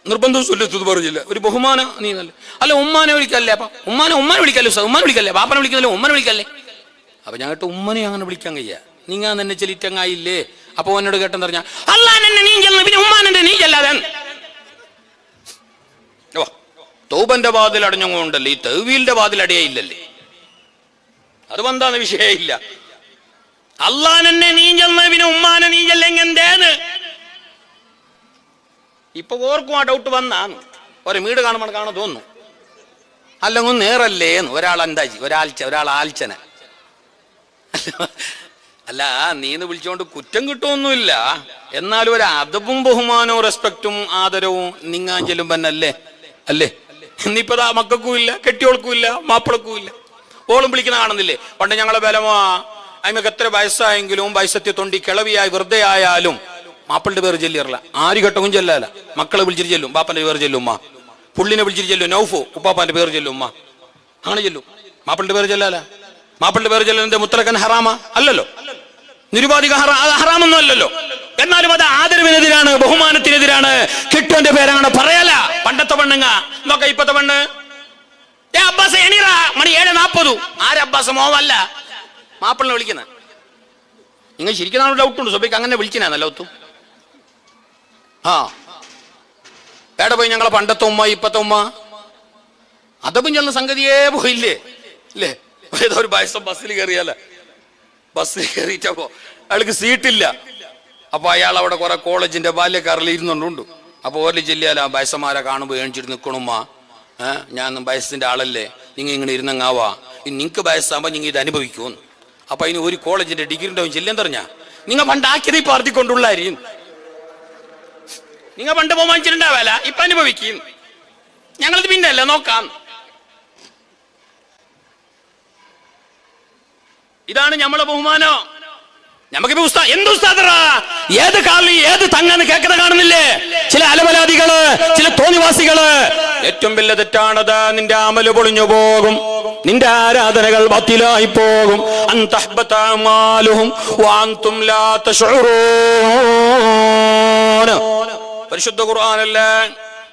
നിർബന്ധവും സുന്നത്തും പറഞ്ഞില്ല. ഒരു ബഹുമാനം നീ നല്ല. അല്ല ഉമ്മാനെ വിളിക്കല്ലേ, അപ്പൊ ഉമ്മാനെ വിളിക്കല്ലേ ഉസ്താദ്, ഉമ്മാനെ വിളിക്കല്ലേ, ബാപ്പനെ വിളിക്കുന്നില്ല, ഉമ്മനെ വിളിക്കല്ലേ. അപ്പൊ ഞാൻ കേട്ട് ഉമ്മനെ അങ്ങനെ വിളിക്കാൻ കഴിയാ, നിങ്ങൾ തന്നെ ചെലിറ്റങ്ങായില്ലേ. അപ്പൊ എന്നോട് കേട്ടെന്ന് പറഞ്ഞാ അല്ലാന്നെ നീ ചെല്ലണം, പിന്നെ ഉമ്മാനെ നീ ചെല്ലാതെ. തൗബന്റെ വാതിൽ അടഞ്ഞുകൊണ്ടല്ലേ, ഈ തൗവീലിന്റെ വാതിൽ അടയയില്ലല്ലേ. അത് വന്താന്ന് വിഷയമില്ല. അല്ലാന്നെ നീ ചെന്ന പിന്നെ ഉമ്മാനെ നീ ചെല്ലെങ്കെന്തേന്ന് ഇപ്പൊ ഓർക്കും ആ ഡൗട്ട് വന്നാന്ന്. ഒരു വീട് കാണുമ്പോൾ കാണാൻ തോന്നുന്നു, അല്ലെങ്കിൽ നേരല്ലേന്ന്. ഒരാൾ അന്താജി, ഒരാൾ ആൽച്ചന. അല്ല, നീന്ന് വിളിച്ചോണ്ട് കുറ്റം കിട്ടുമൊന്നുമില്ല, എന്നാലും ഒരു അതബും ബഹുമാനവും റെസ്പെക്റ്റും ആദരവും നിങ്ങാൻ ചെല്ലുമ്പന്നല്ലേ അല്ലേ. ഇന്നിപ്പതാ മക്കൾക്കും ഇല്ല, കെട്ടിയോൾക്കും ഇല്ല, മാപ്പിളക്കും ഇല്ല. ഓളും വിളിക്കുന്ന കാണുന്നില്ലേ. പണ്ട് ഞങ്ങളെ ബലമാ അതിമക്ക് എത്ര വയസ്സായെങ്കിലും വയസ്സത്തി തൊണ്ടി കിളവിയായി വെറുതെ ആയാലും മാപ്പിളുടെ പേര് ചെല്ലിയറില്ല, ആര് ഘട്ടവും ചെല്ലാല. മക്കളെ വിളിച്ചിട്ട് ചെല്ലും, ബാപ്പന്റെ പേര് ചെല്ലും ഉമ്മ. പുള്ളിനെ വിളിച്ചിട്ട് ചെല്ലും, നൗഫോ ഉപ്പാപ്പാന്റെ പേര് ചെല്ലും ഉമ്മ. അങ്ങനെ ചെല്ലും, മാപ്പിളുടെ പേര് ചെല്ലാല. മാപ്പിളുടെ പേര് ചെല്ലുന്നത് മുത്തലക്കൻ ഹറാമ അല്ലല്ലോ, നിരുപാധിക ഹറാമൊന്നും അല്ലല്ലോ. എന്നാലും അത് ആദരവിനെതിരാണ്, ബഹുമാനത്തിനെതിരാണ്. കിട്ടുവിന്റെ പേരാണ് പറയാല. പണ്ടത്തെ പെണ്ണുങ്ങ നോക്ക, ഇപ്പത്തെ പെണ്ണ് അബ്ബാസ് എണീറ മണി 7:40. ആര് അബ്ബാസ്? മോവല്ല, മാപ്പിളിനെ വിളിക്കുന്ന. നിങ്ങൾ ശരിക്കും ഡൗട്ടുണ്ട് സൊബയ്ക്ക് അങ്ങനെ വിളിക്കാന്നല്ല ഒത്തു. എവിടെ പോയി ഞങ്ങളെ പണ്ടത്തെ ഉമ്മ ഇപ്പത്തെ ഉമ്മ? അതപ്പം ചെന്ന സംഗതിയേ പോയില്ലേ അല്ലേ. ഏതോ ഒരു ബസ്സിൽ കയറിയല്ല, ബസ്സിൽ കയറിയിട്ടപ്പോ അയാൾക്ക് സീറ്റില്ല. അപ്പൊ അയാൾ അവിടെ കുറെ കോളേജിന്റെ ബാല്യക്കാരിൽ ഇരുന്നുണ്ട്. അപ്പൊ ഓരോ ജില്ലയില ബയസ്സന്മാരെ കാണുമ്പോൾ എണിച്ചിട്ട് നിൽക്കണുമ്മ, ഞാൻ ബയസിന്റെ ആളല്ലേ, നിങ്ങൾ ഇങ്ങനെ ഇരുന്നങ്ങാവാ, നിങ്ങൾക്ക് ബയസ്സാകുമ്പോ നിങ്ങൾ ഇത് അനുഭവിക്കുമെന്ന്. അപ്പൊ അതിന് ഒരു കോളേജിന്റെ ഡിഗ്രി ഉണ്ടാവും ചെല്ലാൻ പറഞ്ഞ നിങ്ങൾ പണ്ടാക്കിയത് ഇപ്പൊ അർത്തിക്കൊണ്ടുള്ളായിരിക്കും. നിങ്ങൾ പണ്ട് ബഹുമാനിച്ചിട്ടുണ്ടാവല, ഇപ്പൊ അനുഭവിക്കും. ഞങ്ങളത് പിന്നെ അല്ല നോക്കാം. ഇതാണ് നമ്മളെ ബഹുമാനം. നമുക്കിപ്പോ എന്ത് ഉസ്താദറാ, ഏത് കാലി ഏത് തങ്ങന്ന് കേൾക്കുന്ന കാണുന്നില്ലേ ചില അലവലാദികള്, ചില തോന്നിവാസികള്. ഏറ്റവും വലിയ തെറ്റാണത്. നിന്റെ അമല് പൊളിഞ്ഞു പോകും, നിന്റെ ആരാധനകൾ ബാത്തിലായി പോകും. പരിശുദ്ധ ഖുർആനല്ലേ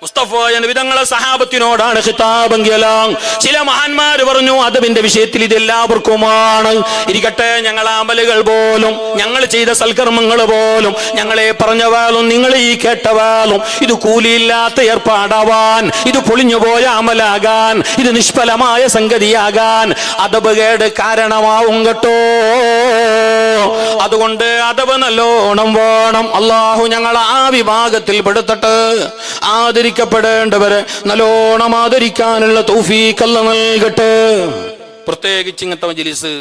മുസ്തഫ വിധങ്ങളെ സഹാബത്തിനോടാണ് ഖിതാബെങ്കിലും ചില മഹാന്മാര് പറഞ്ഞു അദബിന്റെ വിഷയത്തിൽ ഇത് എല്ലാവർക്കുമാണ്. ഇരിക്കട്ടെ, ഞങ്ങൾ അമലുകൾ പോലും, ഞങ്ങൾ ചെയ്ത സൽക്കർമ്മങ്ങൾ പോലും, ഞങ്ങളെ പറഞ്ഞവാലും നിങ്ങൾ ഈ കേട്ടവാലും ഇത് കൂലിയില്ലാത്ത ഏർപ്പാടാവാൻ, ഇത് പൊളിഞ്ഞുപോയ അമലാകാൻ, ഇത് നിഷ്ഫലമായ സംഗതിയാകാൻ അദബ് കേട് കാരണമാവും കേട്ടോ. അതുകൊണ്ട് അദബ് നല്ലോണം വേണം. അള്ളാഹു ഞങ്ങൾ ആ വിഭാഗത്തിൽ പെടുത്തട്ടെ. ആദരിക്കപ്പെടേണ്ടവരെ നല്ലോണം ആദരിക്കാനുള്ള തൗഫീഖ് അല്ലാഹു നൽകട്ടെ. പ്രത്യേകിച്ച് ഇങ്ങനത്തെ മജ്ലിസ്,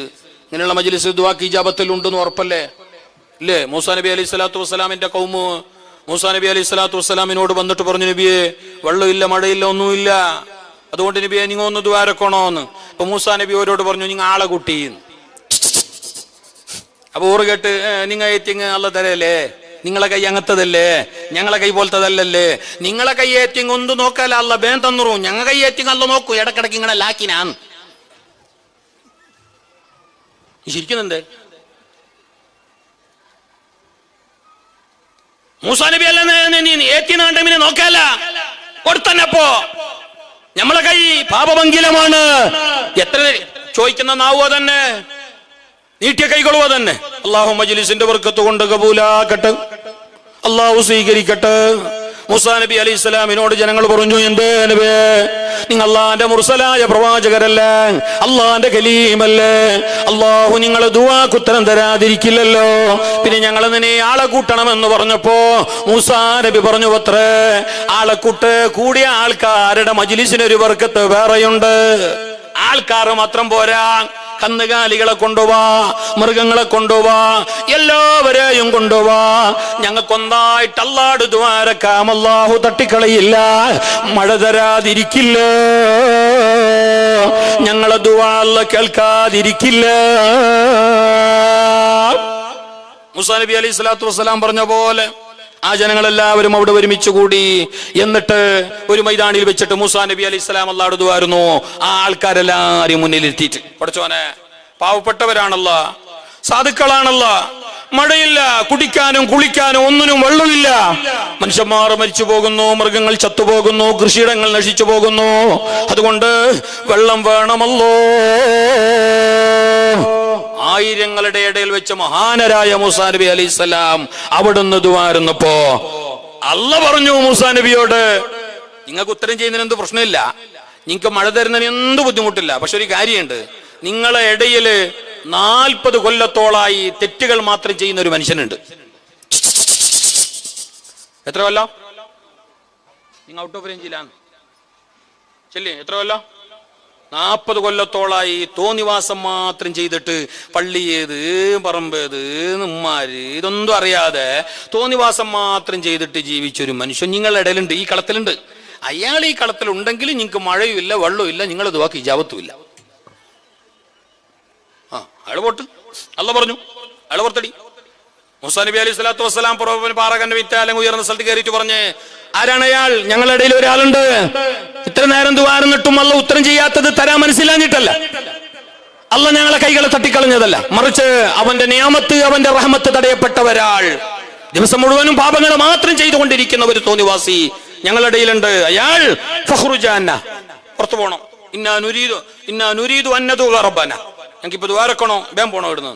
ഇങ്ങനെയുള്ള മജ്ലിസ് ദുആക്ക് ഇജാബത്തിൽ ഉണ്ടെന്ന് ഉറപ്പല്ലേ? ഇല്ലേ? മൂസാ നബി അലൈഹി സ്വലാത്തു വസ്സലാമിന്റെ കൗമ് മൂസാ നബി അലൈഹി സ്വലാത്തു വസ്സലാമിനോട് വന്നിട്ട് പറഞ്ഞു, നബിയെ വെള്ളമില്ല, മഴയില്ല, ഒന്നുമില്ല, അതുകൊണ്ട് നബിയെ നിങ്ങൾ ഒന്ന് ദ്വാരക്കണോന്ന്. അപ്പൊ മൂസാ നബി അവരോട് പറഞ്ഞു, നിങ്ങൾ ആളെ കൂട്ടി. അപ്പൊ ഓറ് കേട്ട്, നിങ്ങൾ ഏറ്റിങ് അല്ല തരല്ലേ, നിങ്ങളെ കൈ അങ്ങത്തതല്ലേ, ഞങ്ങളെ കൈ പോലത്തതല്ലേ, നിങ്ങളെ കൈ ഏറ്റിങ് ഒന്ന് നോക്കാല അല്ല ബേൻ തന്നുറു, ഞങ്ങൾ കൈ ഏറ്റിങ് അല്ല നോക്കൂ, ഇടക്കിടക്ക് ഇങ്ങനെ ലാക്കിനാന്ന് ശരിക്കുന്നുണ്ട്. മൂസാ നബി അല്ല ഏറ്റിനാണ്ടമിനെ നോക്കാല കൊടുത്തന്നപ്പോ നമ്മളെ കൈ പാപമംഗിലമാണ്. എത്ര ചോദിക്കുന്ന നാവുക തന്നെ, നീട്ടിയ കൈകളുവ തന്നെ. അള്ളാഹു മജ്ലിസിന്റെ ബർക്കത്ത് കൊണ്ട് കബൂലാക്കട്ടെ, അള്ളാഹു സ്വീകരിക്കട്ടെ. മൂസാ നബി അലൈഹി സ്വലാമിനോട് ജനങ്ങൾ പറഞ്ഞു, എന്ത് നബിയേ, നിങ്ങൾ അള്ളാന്റെ മുർസലായ പ്രവാചകരല്ലേ, അള്ളാന്റെ കലീമല്ലേ, അള്ളാഹു നിങ്ങളെ ദുആക്ക് ഉത്തരം തരാതിരിക്കില്ലല്ലോ, പിന്നെ ഞങ്ങൾ നിന്നെ ആളെ കൂട്ടണമെന്ന് പറഞ്ഞപ്പോ മൂസാ നബി പറഞ്ഞു, അത്രേ ആളെ കൂടിയ ആൾക്കാരുടെ മജ്ലിസിനൊരു ബർക്കത്ത് വേറെയുണ്ട്. ആൾക്കാർ മാത്രം പോരാ, കന്നുകാലികളെ കൊണ്ടുപോവാ, മൃഗങ്ങളെ കൊണ്ടുപോവാ, എല്ലാവരെയും കൊണ്ടുപോവാ. ഞങ്ങൾക്കൊന്നായിട്ട് അല്ലാഹു ദ്വാരക്കാം, അല്ലാഹു തട്ടിക്കളയില്ല, മഴ തരാതിരിക്കില്ല, ഞങ്ങളെ ദുആ അല്ലാഹു കേൾക്കാതിരിക്കില്ല. മൂസാ നബി അലൈഹി സ്വലാത്തു വസ്സലാം പറഞ്ഞ പോലെ ആ ജനങ്ങളെല്ലാവരും അവിടെ ഒരുമിച്ച് കൂടി. എന്നിട്ട് ഒരു മൈതാനിയിൽ വെച്ചിട്ട് മൂസാ നബി അലൈഹി സ്വലാം അല്ലാഹു ദുആയിരുന്നു. ആ ആൾക്കാരെല്ലാരും മുന്നിലെത്തിയിട്ട്, പഠിച്ചോനെ പാവപ്പെട്ടവരാണല്ലോ, സാധുക്കളാണല്ലോ, മഴയില്ല, കുടിക്കാനും കുളിക്കാനും ഒന്നിനും വെള്ളമില്ല, മനുഷ്യന്മാർ മരിച്ചു പോകുന്നു, മൃഗങ്ങൾ ചത്തുപോകുന്നു, കൃഷിയിടങ്ങൾ നശിച്ചു പോകുന്നു, അതുകൊണ്ട് വെള്ളം വേണമല്ലോ. ആയിരങ്ങളുടെ ഇടയിൽ വെച്ച് മഹാനരായ മൂസാ നബി അലൈഹി സ്വലാം അവിടുന്ന് ദുആരുന്നപ്പോ അല്ലാഹു പറഞ്ഞു മൂസാ നബിയോട്, നിങ്ങൾക്ക് ഉത്തരം ചെയ്യുന്നതിന് എന്ത് പ്രശ്നമില്ല, നിങ്ങൾക്ക് മഴ തരുന്നതിന് എന്ത് ബുദ്ധിമുട്ടില്ല, പക്ഷെ ഒരു കാര്യമുണ്ട്, നിങ്ങളെ ഇടയില് 40 കൊല്ലത്തോളായി തെറ്റുകൾ മാത്രം ചെയ്യുന്ന ഒരു മനുഷ്യനുണ്ട്. എത്ര കൊല്ലം? നിങ്ങൾ ഔട്ട് ഓഫ് റേഞ്ചിലാണ് ചെല്ലി. എത്ര കൊല്ലം? 40 കൊല്ലത്തോളായി തോന്നിവാസം മാത്രം ചെയ്തിട്ട്, പള്ളി ഏത്, പറമ്പേത്, ഉമ്മാര് ഇതൊന്നും അറിയാതെ തോന്നിവാസം മാത്രം ചെയ്തിട്ട് ജീവിച്ചൊരു മനുഷ്യൻ നിങ്ങളുടെ ഇടയിലുണ്ട്, ഈ കളത്തിലുണ്ട്. അയാൾ ഈ കളത്തിലുണ്ടെങ്കിൽ നിങ്ങൾക്ക് മഴയുമില്ല, വെള്ളമില്ല, നിങ്ങൾ ദുആക്ക് ഇജാബത്തുമില്ല. അയാൾ പോട്ട്, അല്ലാഹു പറഞ്ഞു, അയാൾ പുറത്തടി. മൂസാ നബി അലൈഹി സ്വലാത്തു വസ്സലാം പാറകന്റെ വിറ്റാലും ഉയർന്ന സ്ഥലത്ത് കയറിയിട്ട് പറഞ്ഞ്, ആരാണ് അയാൾ? ഞങ്ങളുടെ ഇടയിൽ ഒരാളുണ്ട്, ഇത്ര നേരം ദുആരുന്നിട്ടും അല്ലാഹു ഉത്തരം ചെയ്യാത്തത് തരാൻ മനസ്സിലാഞ്ഞിട്ടല്ല, അല്ലാഹു ഞങ്ങളെ കൈകളെ തട്ടിക്കളഞ്ഞതല്ല, മറിച്ച് അവന്റെ നിയാമത്ത്, അവന്റെ റഹ്മത്ത് തടയപ്പെട്ട ഒരാൾ, ദിവസം മുഴുവനും പാപങ്ങൾ മാത്രം ചെയ്തുകൊണ്ടിരിക്കുന്ന ഒരു തോന്നിവാസി ഞങ്ങളുടെ ഇടയിലുണ്ട്. അയാൾ ഫഖ്റുജാന, പുറത്തു പോണം, ഇന്നാ നുരീദു അന്നദു റബ്ബന, ഞങ്ങൾക്കിപ്പോ ദ്വാരക്കണോ, വേം പോണോ ഇടുന്നു.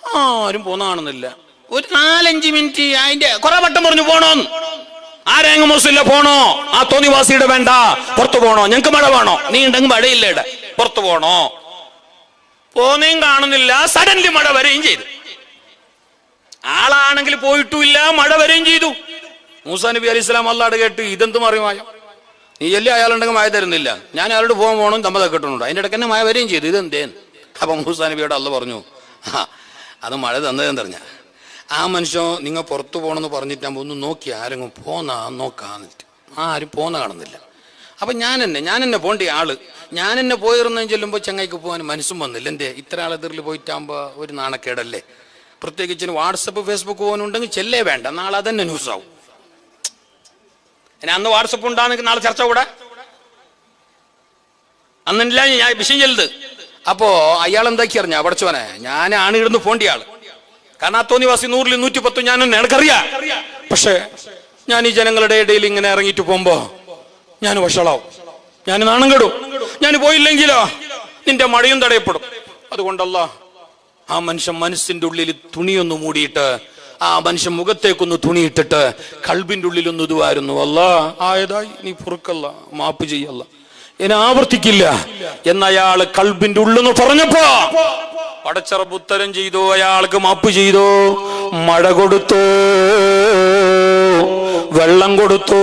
ആരും പോന്നാണെന്നില്ല. ഒരു 4-5 മിനിറ്റ് അതിന്റെ കുറെ വട്ടം പറഞ്ഞു പോണോന്ന്. ആരെങ്കിലും മോശമില്ല, പോണോ? ആ തോന്നിവാസിയുടെ വേണ്ട, പുറത്തു പോണോ, ഞങ്ങക്ക് മഴ വേണോ, നീ ഉണ്ടെങ്കിൽ മഴയില്ല, ഇട പുറത്തു പോണോ. പോന്നേം കാണുന്നില്ല, സഡൻലി മഴ വരെയും ചെയ്തു. ആളാണെങ്കിൽ പോയിട്ടുമില്ല, മഴ വരെയും ചെയ്തു. മൂസാ നബി അലൈഹി സ്വലാം അല്ലാഹു കേട്ട്, ഇതെന്ത് മറിയുമായോ, നീ എല്ലാം അയാളുണ്ടെങ്കിൽ മഴ തരുന്നില്ല, ഞാൻ അയാളോട് പോകാൻ പോകണം, തമ്മത കിട്ടുന്നുണ്ട്, അതിന്റെ ഇടയ്ക്ക് തന്നെ മഴ വരെയും ചെയ്തു, ഇതെന്തേന്ന്. അപ്പൊ മൂസാ നബിയോട് അല്ലാഹു പറഞ്ഞു, അത് മഴ തന്നതെന്ന് പറഞ്ഞ ആ മനുഷ്യൻ നിങ്ങൾ പുറത്തു പോകണമെന്ന് പറഞ്ഞിട്ടാകുമ്പോൾ ഒന്ന് നോക്കി ആരെങ്കിലും പോന്നാ നോക്കാന്നിട്ട് ആരും പോന്ന കാണുന്നില്ല. അപ്പൊ ഞാൻ എന്നെ പോണ്ട ആള്, ഞാൻ എന്നെ പോയിരുന്ന ചെല്ലുമ്പോൾ ചങ്ങായിക്ക് പോകാൻ മനസ്സും വന്നില്ല. എന്തേ ഇത്ര ആളെതിരിൽ പോയിട്ടാകുമ്പോൾ ഒരു നാണക്കേടല്ലേ, പ്രത്യേകിച്ച് വാട്സപ്പ് ഫേസ്ബുക്ക് പോകാനുണ്ടെങ്കിൽ ചെല്ലേ വേണ്ട, നാളെ അതന്നെ ന്യൂസാവും. അന്ന് വാട്സപ്പ് ഉണ്ടാകുന്നെങ്കിൽ നാളെ ചർച്ച കൂടെ അന്നില്ല, ഞാൻ വിഷയം ചെല്ലുത്. അപ്പോ അയാൾ എന്താക്കി അറിഞ്ഞ പഠിച്ചോനെ, ഞാനാണ് ഇടുന്ന് പോണ്ടിയ ആള്, കാരണം ആ തോന്നിവാസി 100-110 ഞാൻ എനിക്കറിയാം, പക്ഷെ ഞാൻ ഈ ജനങ്ങളുടെ ഇടയിൽ ഇങ്ങനെ ഇറങ്ങിയിട്ട് പോകുമ്പോ ഞാൻ വഷളാവും, ഞാൻ നാണം കെടും. ഞാൻ പോയില്ലെങ്കിലോ നിന്റെ മഴയും തടയപ്പെടും. അതുകൊണ്ടല്ല ആ മനുഷ്യൻ മനസ്സിന്റെ ഉള്ളിൽ തുണിയൊന്ന് മൂടിയിട്ട്, ആ മനുഷ്യൻ മുഖത്തേക്കൊന്ന് തുണിയിട്ടിട്ട് കൽബിന്റെ ഉള്ളിലൊന്ന് ഇതുവായിരുന്നു, അല്ലാ ആയതായി നീ പൊറുക്കല്ല, മാപ്പ് ചെയ്യല്ല, എന്നെ ആവർത്തിക്കില്ല എന്നയാള് കൽബിന്റെ ഉള്ളെന്ന് പറഞ്ഞപ്പോ പടച്ചറബ് ഉത്തരം ചെയ്തു, അയാൾക്ക് മാപ്പ് ചെയ്തു, മഴ കൊടുത്തു, വെള്ളം കൊടുത്തു.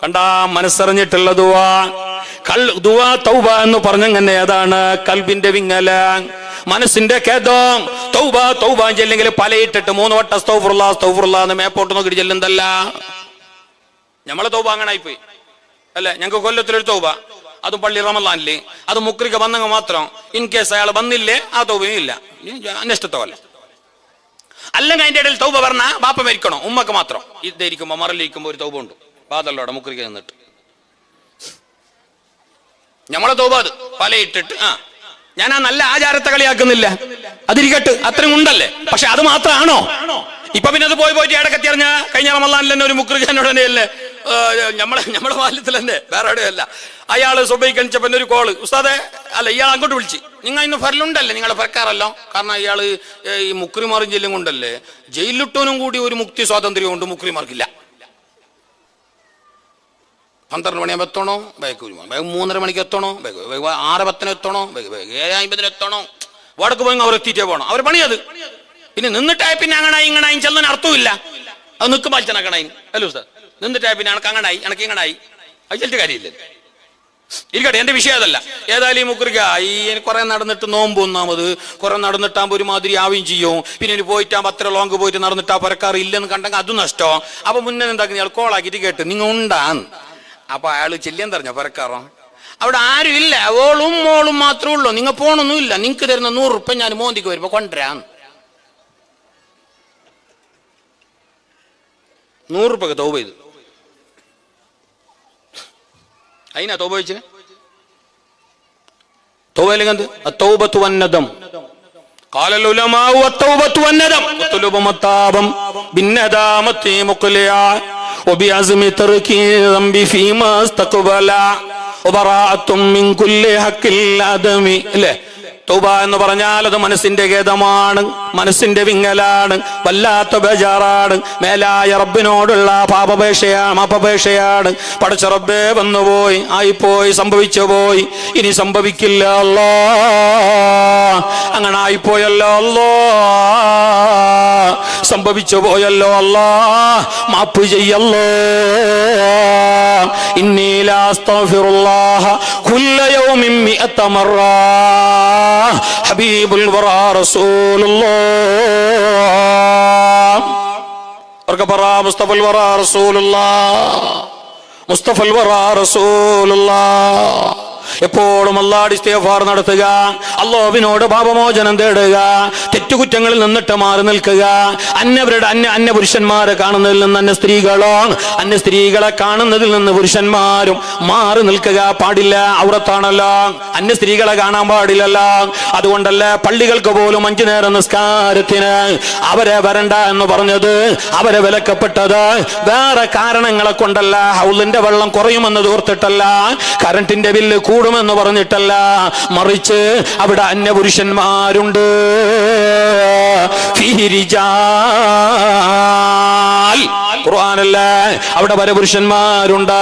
കണ്ടാ മനസ്സറിഞ്ഞിട്ടുള്ള ദുആ. ദുആ തൗബ എന്ന് പറഞ്ഞങ്ങനെ അതാണ് കൽബിന്റെ വിങ്ങല, മനസ്സിന്റെ ഖേദം. തൗബ തൗബ ചെല്ലെങ്കിൽ പലയിട്ടിട്ട് 3 വട്ടം അസ്തഗ്ഫിറുല്ലാഹ് അസ്തഗ്ഫിറുല്ലാഹ് എന്ന് മേപ്പോട്ട് നോക്കിയിട്ട് ചെല്ലുന്നതല്ല. നമ്മളെ തൗബ അങ്ങനായി പോയി അല്ലെ. ഞങ്ങൾക്ക് കൊല്ലത്തിലൊരു തൗബ, അതും പള്ളി റമളാനില്, അത് മുക്രിക്ക വന്നെങ്കിൽ മാത്രം. ഇൻ കേസ് അയാൾ വന്നില്ലേ ആ തൗബയും ഇല്ല, അനിഷ്ടത്തവല്ല. അല്ലെങ്കിൽ അതിന്റെ ഇടയിൽ തൗബ പറഞ്ഞ ബാപ്പ മരിക്കണോ, ഉമ്മക്ക് മാത്രം. ഇതായിരിക്കുമ്പോ മറലിരിക്കുമ്പോ ഒരു തൗബ ഉണ്ട്, ബാദല്ലോടെ മുക്രിക്ക നിന്നിട്ട് നമ്മളെ തൗബ അത് പലയിട്ടിട്ട്. ഞാൻ ആ നല്ല ആചാരത്തെ കളിയാക്കുന്നില്ല, അതിരിക്കട്ട്, അത്രയും ഉണ്ടല്ലേ. പക്ഷെ അത് മാത്രമാണോ? ഇപ്പൊ പിന്നെ അത് പോയിട്ട് ഇടക്കത്തി അറിഞ്ഞ കഴിഞ്ഞ റമളാനിൽ തന്നെ ഒരു മുക്രിഖാനോട് തന്നെയല്ലേ, നമ്മളെ ബാല്യത്തിൽ തന്നെ, വേറെ എവിടെയല്ല. അയാള് സുബൈക്കണിച്ചപ്പോ ഒരു കോള്, ഉസ്താദെ അല്ല ഇയാൾ അങ്ങോട്ട് വിളിച്ച്, നിങ്ങൾ ഇന്ന് ഫരലുണ്ടല്ലേ, നിങ്ങളെ ഫർക്കാറല്ലോ. കാരണം ഇയാള് ഈ മുക്രിമാറും ജയിലും കൊണ്ടല്ലേ, ജയിലിട്ടവനും കൂടി ഒരു മുക്തി സ്വാതന്ത്ര്യം കൊണ്ട് മുക്രിമാർക്കില്ല. 12 മണിയാകുമ്പോൾ എത്തണോ, ബൈക്ക് 3:30 മണിക്ക് എത്തണോ, 6:10 എത്തണോ, 7:50 എത്തണോ, വടക്ക് പോയി അവർ എത്തിയിട്ടേ പോകണം. അവർ പണിയത് പിന്നെ നിന്നിട്ടായ പിന്നെ അങ്ങനായി ഇങ്ങനായി ചെന്നതിന് അർത്ഥമില്ല. അത് നിൽക്കുമ്പോൾ അച്ഛനക്കണായി അല്ലേ ഉസ്താദ്, നിന്നിട്ടായ പിന്നെ എനക്ക് അങ്ങനായി എനക്ക് ഇങ്ങനായി, അത് ചെല്ലിട്ട് കാര്യമില്ല. ഇരിക്കട്ടെ, എന്റെ വിഷയം അതല്ല. ഏതായാലും ഈ മുക്രിക്ക ഈ കുറെ നടന്നിട്ട് നോമ്പ് ഒന്നാമത്, കുറെ നടന്നിട്ടാകുമ്പോൾ ഒരുമാതിരി ആവുകയും ചെയ്യും. പിന്നെ ഇനി പോയിട്ടാകുമ്പോൾ അത്ര ലോങ് പോയിട്ട് നടന്നിട്ട് ആ പരക്കാർ ഇല്ലെന്ന് കണ്ടെങ്കിൽ അതും നഷ്ടം. അപ്പൊ മുന്നേ എന്താക്കുന്ന ഇയാൾ കോളാക്കിയിട്ട് കേട്ട് നിങ്ങൾ ഉണ്ടാന്ന്. അപ്പൊ അയാള് ചെല്ലിയാൻ തറഞ്ഞോ പരക്കാറോ, അവിടെ ആരും ഇല്ല, ഓളും മോളും മാത്രമേ ഉള്ളൂ, നിങ്ങൾ പോണൊന്നും ഇല്ല, നിങ്ങൾക്ക് തരുന്ന 100 ഉറുപ്പ്യ ഞാൻ മോന്തിക്ക് വരുമ്പോ കൊണ്ടുവരാന്ന്. 100 ഉറുപ്പ്യക്ക് തൗബ ചെയ്തു. അതിനാ തൗബ വെച്ച് തൗബയിലേക്ക് എന്ത് അത്തൗബത്തു വന്നദം. قال العلماء والتوبة والندم وطلب متابا بالندامة مقلعا وبعزم ترك الذنب فيما استقبلا وبراءة من كل حق العدم. അല്ലേ, തൗബ എന്ന് പറഞ്ഞാൽ അത് മനസ്സിന്റെ ഖേദമാണ്, മനസ്സിന്റെ വിങ്ങലാണ്, വല്ലാത്ത ബേജാറാണ്, മേലായ റബ്ബിനോടുള്ള മാപപേക്ഷയാണ്. പടച്ച റബ്ബേ വന്നുപോയി, ആയിപ്പോയി, സംഭവിച്ചു പോയി, ഇനി സംഭവിക്കില്ല അല്ലാ, അങ്ങനെ ആയിപ്പോയല്ലോ അല്ലാ, സംഭവിച്ചു പോയല്ലോ അല്ലാ, മാപ്പ് ചെയ്യല്ലോ. ഇന്നി ലാ അസ്തഗ്ഫിറുല്ലാഹ കുല്ല യൗമിൻ 100 മറ ഹബീബുൽ വറാ റസൂലുള്ളാഹ്. അവർക്ക് പറ മുസ്തഫൽ വറാ റസൂലുള്ളാഹ്, മുസ്തഫൽ വറാ റസൂലുള്ളാഹ്. എപ്പോഴും അല്ലാഹുവിന്റെ ഇസ്തിഗ്ഫാർ നടത്തുക, അല്ലാഹുവിനോട് പാപമോചനം തേടുക, തെറ്റുകുറ്റങ്ങളിൽ നിന്നിട്ട് മാറി നിൽക്കുക. അന്യ പുരുഷന്മാരെ കാണുന്നതിൽ നിന്ന് അന്യ സ്ത്രീകളെ കാണുന്നതിൽ നിന്ന് പുരുഷന്മാരും മാറി നിൽക്കുക. പാടില്ല, ഔറത്താണല്ലോ, അന്യ സ്ത്രീകളെ കാണാൻ പാടില്ലല്ലോ. അതുകൊണ്ടല്ല പള്ളികൾക്ക് പോലും 5 നേരം നിസ്കാരത്തിന് അവരെ വരണ്ട എന്ന് പറഞ്ഞത്, അവരെ വിലക്കപ്പെട്ടത് വേറെ കാരണങ്ങളെ കൊണ്ടല്ല. ഹൗലിന്റെ വെള്ളം കുറയുമെന്ന് ഓർത്തിട്ടല്ല, കറണ്ടിന്റെ ബില്ല് കൂടുമെന്ന് പറഞ്ഞിട്ടല്ല, മറിച്ച് അവിടെ അന്യപുരുഷന്മാരുണ്ട്. ഖുർആനല്ലേ, അവിടെ പരപുരുഷന്മാരുണ്ട്.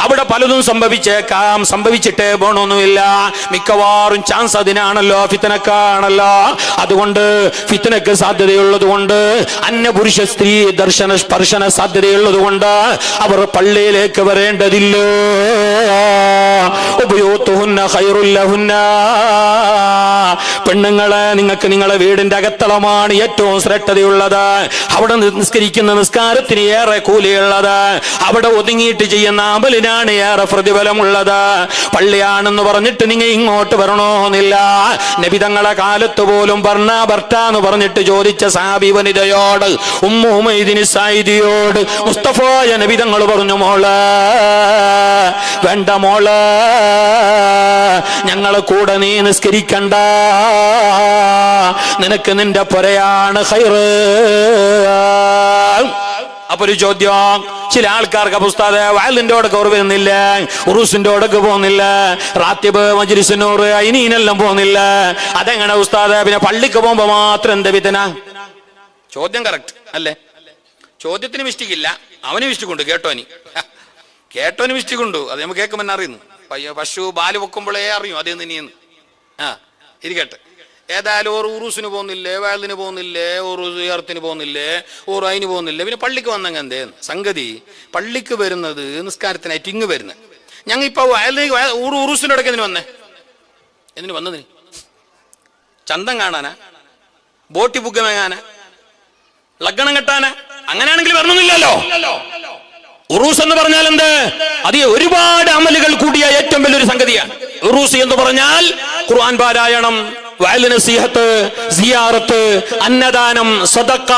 അവിടെ പലതും സംഭവിച്ചേക്കാം, സംഭവിച്ചിട്ടേ പോണൊന്നുമില്ല. മിക്കവാറും ചാൻസ് അതിനാണല്ലോ, ഫിത്നക്കാണല്ലോ. അതുകൊണ്ട് ഫിത്നക്ക് സാധ്യതയുള്ളത് കൊണ്ട്, അന്യപുരുഷ സ്ത്രീ ദർശന സ്പർശന സാധ്യതയുള്ളത് കൊണ്ട് അവർ പള്ളിയിലേക്ക് വരേണ്ടതില്ല. പെണ്ണുങ്ങളെ, നിങ്ങൾക്ക് നിങ്ങളെ വീടിന്റെ അകത്തളമാണ് ഏറ്റവും ശ്രേഷ്ഠതയുള്ളത്. അവിടെ നിസ്കരിക്കുന്ന നിസ്കാരത്തിന് ഏറെ കൂലിയുള്ളത്, അവിടെ ഒതുങ്ങിയിട്ട് ചെയ്യുന്ന അമലിനാണ് ഏറെ പ്രതിഫലമുള്ളത്. പള്ളിയാണെന്ന് പറഞ്ഞിട്ട് നിങ്ങൾ ഇങ്ങോട്ട് വരണോന്നില്ല. നബി തങ്ങളെ കാലത്ത് പോലും ഭർത്താന്ന് പറഞ്ഞിട്ട് ചോദിച്ച സഹാബി വനിതയോട്, ഉമ്മു ഉമൈദിനി സായിദിയോട് മുസ്തഫായ നബി തങ്ങൾ പറഞ്ഞു, മോള് വേണ്ട, മോള് ഞങ്ങളെ കൂടെ നീ നിസ്കരിക്കണ്ട, നിനക്ക് നിന്റെ പുരയാണ് ഖൈറ്. അപ്പൊ ഒരു ചോദ്യം, ചില ആൾക്കാർക്ക് അപ്പൊ ഉസ്താദേ വയലിന്റെ ഓടൊക്കെ ഓർ വരുന്നില്ല, ഉറൂസിന്റെ ഓടൊക്കെ പോകുന്നില്ല, റാത്തിബ് മജ്ലിസുന്നൂർ ഇനിയെല്ലാം പോകുന്നില്ല, അതെങ്ങനെ ഉസ്താദേ? പിന്നെ പള്ളിക്ക് പോകുമ്പോ മാത്രം എന്താ വിധന? ചോദ്യം കറക്റ്റ് അല്ലേ? ചോദ്യത്തിന് മിസ്റ്റേക്ക് ഇല്ല, അവന് മിസ്റ്റേക്ക് ഉണ്ട്. കേട്ടോന് മിസ്റ്റേക്ക് ഉണ്ട്. അത് നമ്മൾ കേൾക്കുമെന്നെ അറിയുന്നു. പശു പാല് വെക്കുമ്പോഴേ അറിയും അതേ തന്നെയെന്ന്. ഇരിക്കട്ടെ. ഏതായാലും ഓർ ഉറൂസിന് പോകുന്നില്ലേ, വയലിന് പോകുന്നില്ലേ, ഓർ സിയാറത്തിന് പോകുന്നില്ലേ, ഓർ അതിന് പോകുന്നില്ലേ, പിന്നെ പള്ളിക്ക് വന്നെങ്കിൽ എന്തേ സംഗതി? പള്ളിക്ക് വരുന്നത് നിസ്കാരത്തിനായിട്ട് ഇങ്ങ് വരുന്നത്. ഞങ്ങൾ ഇപ്പൊ ഉറൂസിന്റെ ഇടയ്ക്ക് എന്തിനു വന്നേ? എന്തിനു വന്നതിന്? ചന്തം കാണാനാ? ബോട്ടി ബുക്ക് വാങ്ങാനാ? ലഗ്നം കെട്ടാനാ? അങ്ങനെയാണെങ്കിൽ വരണമെന്നില്ലല്ലോ. ഉറൂസ് എന്ന് പറഞ്ഞാൽ എന്ത്? അത് ഒരുപാട് അമലുകൾ കൂടിയ ഏറ്റവും വലിയൊരു സംഗതിയാണ്. ഉറൂസ് എന്ന് പറഞ്ഞാൽ ഖുർആൻ പാരായണം, വഅൽ നസീഹത്ത്, സിയാറത്ത്, അന്നദാനം, സദഖ,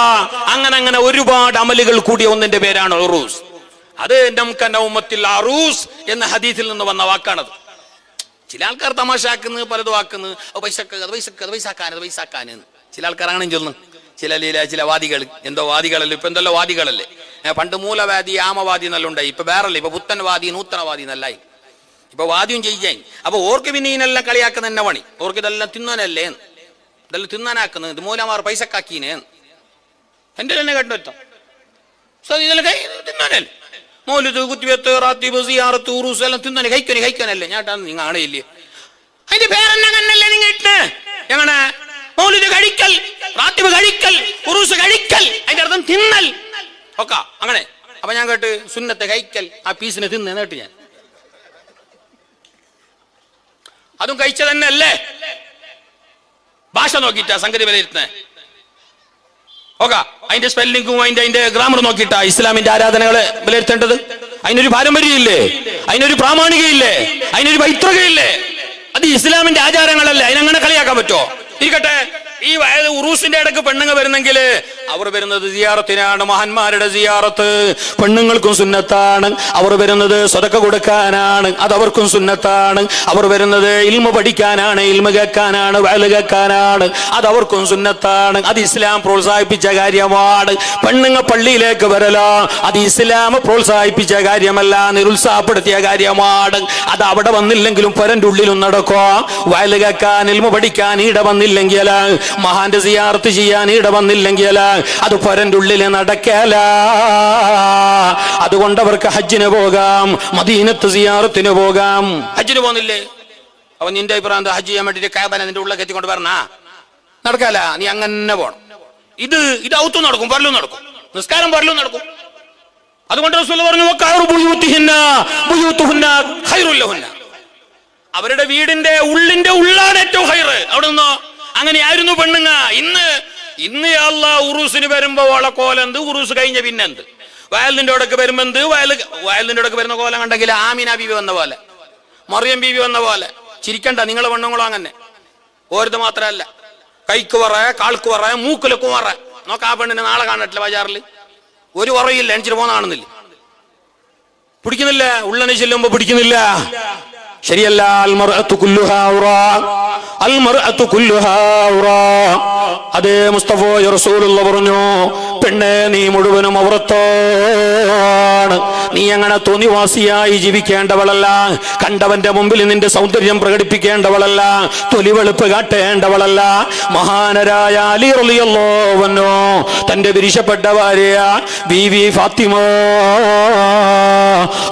അങ്ങനെ ഒരുപാട് അമലുകൾ കൂടിയ ഒന്നിന്റെ പേരാണ് ഉറൂസ്. അത് നമുക്ക് നൗമത്തിൽ അറൂസ് എന്ന ഹദീസിൽ നിന്ന് വന്ന വാക്കാണത്. ചില ആൾക്കാർ തമാശാക്കുന്നത് പലതും ആക്കുന്നത്, പൈസക്കാന് ചില ആൾക്കാരാണ് ചൊല്ലുന്നു. ചില വാദികൾ, എന്തോ വാദികളല്ലേ, ഇപ്പൊ എന്തല്ലോ വാദികളല്ലേ. പണ്ട് മൂലവാദി ആമവാദി എന്നെല്ലാം ഉണ്ടായി. ഇപ്പൊ വേറല്ലേ, ഇപ്പൊ പുത്തൻവാദി നൂത്തനവാദി എന്നല്ലായി. ഇപ്പൊ വാദ്യം ചെയ്യാൻ. അപ്പൊ ഓർക്ക് പിന്നെ ഇതിനെല്ലാം കളിയാക്കുന്ന തന്നെ പണി. ഓർക്ക് ഇതെല്ലാം തിന്നാനല്ലേ, ഇതെല്ലാം തിന്നാനാക്കുന്നത്, ഇത് മൂലമാർ പൈസക്കാക്കീനെ എന്റെ തന്നെ കേട്ടോ. ഇതെല്ലാം തിന്നാനല്ലേ, മൗലിദ്, കുത്തിവെത്ത്, റാത്തീബ്, സിയാറത്ത്, ഉറൂസ് എല്ലാം തിന്നാൻ കഴിക്കാനല്ലേ. ഞാട്ടാണ് നിങ്ങൾ ആണയില്ലേ, അതിന്റെ പേരെന്നല്ലേ നിങ്ങൾ ഇട്ട്? എങ്ങനെ മൗലിദ് കഴിക്കൽ, റാത്തീബ് കഴിക്കൽ, ഉറൂസ് കഴിക്കൽ, അതിന്റെ അർത്ഥം തിന്നൽ ഒക്കെ അങ്ങനെ. അപ്പൊ ഞാൻ കേട്ട് സുന്നത്തെ കഴിക്കൽ, ആ പീസിനെ തിന്ന് കേട്ട് ഞാൻ. അതും കഴിച്ച തന്നെ അല്ലേ? ഭാഷ നോക്കിയിട്ടാ സംഗതി വിലയിരുത്തുന്നേ. ഓക്കെ, അതിന്റെ സ്പെല്ലിംഗും അതിന്റെ ഗ്രാമർ നോക്കിയിട്ടാ ഇസ്ലാമിന്റെ ആരാധനകളെ വിലയിരുത്തേണ്ടത്. അതിനൊരു പാരമ്പര്യമില്ലേ, അതിനൊരു പ്രാമാണികയില്ലേ, അതിനൊരു പൈതൃകയില്ലേ? അത് ഇസ്ലാമിന്റെ ആചാരങ്ങളല്ലേ, അതിനങ്ങനെ കളിയാക്കാൻ പറ്റുമോ? ഇരിക്കട്ടെ, ഈ ഉറൂസിന്റെ ഇടയ്ക്ക് പെണ്ണുങ്ങൾ വരുന്നെങ്കിൽ അവർ വരുന്നത് സിയാറത്തിനാണ്, മഹാന്മാരുടെ സിയാറത്ത്. പെണ്ണുങ്ങൾക്കും സുന്നത്താണ്. അവർ വരുന്നത് സദഖ കൊടുക്കാനാണ്, അത് അവർക്കും സുന്നത്താണ്. അവർ വരുന്നത് ഇൽമ പഠിക്കാനാണ്, ഇൽമ കേൾക്കാനാണ്, വഅൽ കേൾക്കാനാണ്, അത് അവർക്കും സുന്നത്താണ്. അത് ഇസ്ലാം പ്രോത്സാഹിപ്പിച്ച കാര്യമാണ്. പെണ്ണുങ്ങൾ പള്ളിയിലേക്ക് വരലോ, അത് ഇസ്ലാം പ്രോത്സാഹിപ്പിച്ച കാര്യമല്ല, നിരുത്സാഹപ്പെടുത്തിയ കാര്യമാണ്. അത് അവിടെ വന്നില്ലെങ്കിലും പരന്റെ ഉള്ളിലും നടക്കോ. വഅൽ കേൾക്കാൻ, ഇൽമ പഠിക്കാൻ ഈട വന്നില്ലെങ്കിൽ, മഹാന്റെ സിയാറത്ത് ചെയ്യാൻ ഈട വന്നില്ലെങ്കിൽ അത് പരന്റെ ഉള്ളിൽ നടക്കല. അതുകൊണ്ട് അവർക്ക് ഹജ്ജിന് പോകാം, മദീനത്ത് സിയാറത്തിന് പോകാം. ഹജ്ജിന് പോകുന്നില്ലേ? അപ്പൊ നിന്റെ അഭിപ്രായം ഹജ്ജ് ചെയ്യാൻ വേണ്ടിട്ട് കാബനെ നിന്റെ ഉള്ളിലേക്ക് എത്തിക്കൊണ്ട് പറഞ്ഞാ നടക്കല. നീ അങ്ങനെ പോണം. ഇത് ഔത്തും നടക്കും, പരലും നടക്കും, നിസ്കാരം പരലും നടക്കും. അതുകൊണ്ട് റസൂൽ പറഞ്ഞു അവരുടെ വീടിന്റെ ഉള്ളാണ് ഏറ്റവും ഹൈറ്. അവിടെ നിന്നോ അങ്ങനെയായിരുന്നു പെണ്ണുങ്ങ. ഇന്ന് അല്ലാഹ് ഉറൂസിന് വരുമ്പോ ഓളെ കോലെന്ത്, ഉറൂസ് കഴിഞ്ഞ പിന്നെന്ത്, വയലിന്റെ ഇടയ്ക്ക് വരുമ്പോ എന്ത്, വയലിന്റെ ഇടയ്ക്ക് വരുന്ന കോലം കണ്ടെങ്കിൽ ആമിന ബീവി വന്ന പോലെ, മറിയം ബീവി വന്ന പോലെ. ചിരിക്കണ്ട, നിങ്ങളെ പെണ്ണുങ്ങളോ അങ്ങനെ. ഓരത് മാത്രല്ല, കൈക്ക് പറ, കാൾക്ക് പറ, മൂക്കിലൊക്കെ പറ. നോക്ക, ആ പെണ്ണിനെ നാളെ കാണട്ടില്ല ബജാറിൽ, ഒരു കുറയില്ല, എണിച്ചിട്ട് പോകുന്നതാണെന്നില്ല, പിടിക്കുന്നില്ല, ഉള്ളനെ ചെല്ലുമ്പോ പിടിക്കുന്നില്ല. ശരിയല്ല. അതേ മുസ്തഫ റസൂലുള്ളാഹി പറഞ്ഞു, പെണ്ണെ നീ മുഴുവനും ഔറത്താണ്. നീ അങ്ങനെ തോന്നിവാസിയായി ജീവിക്കേണ്ടവളല്ല. കണ്ടവന്റെ മുമ്പിൽ നിന്റെ സൗന്ദര്യം പ്രകടിപ്പിക്കേണ്ടവളല്ല. തൊലിവെളുപ്പ് കാട്ടേണ്ടവളല്ല. മഹാനരായ അലി റളിയല്ലാഹു അൻഹു തന്റെ വിരിശപ്പെട്ട ഭാര്യ ബീവി ഫാത്തിമ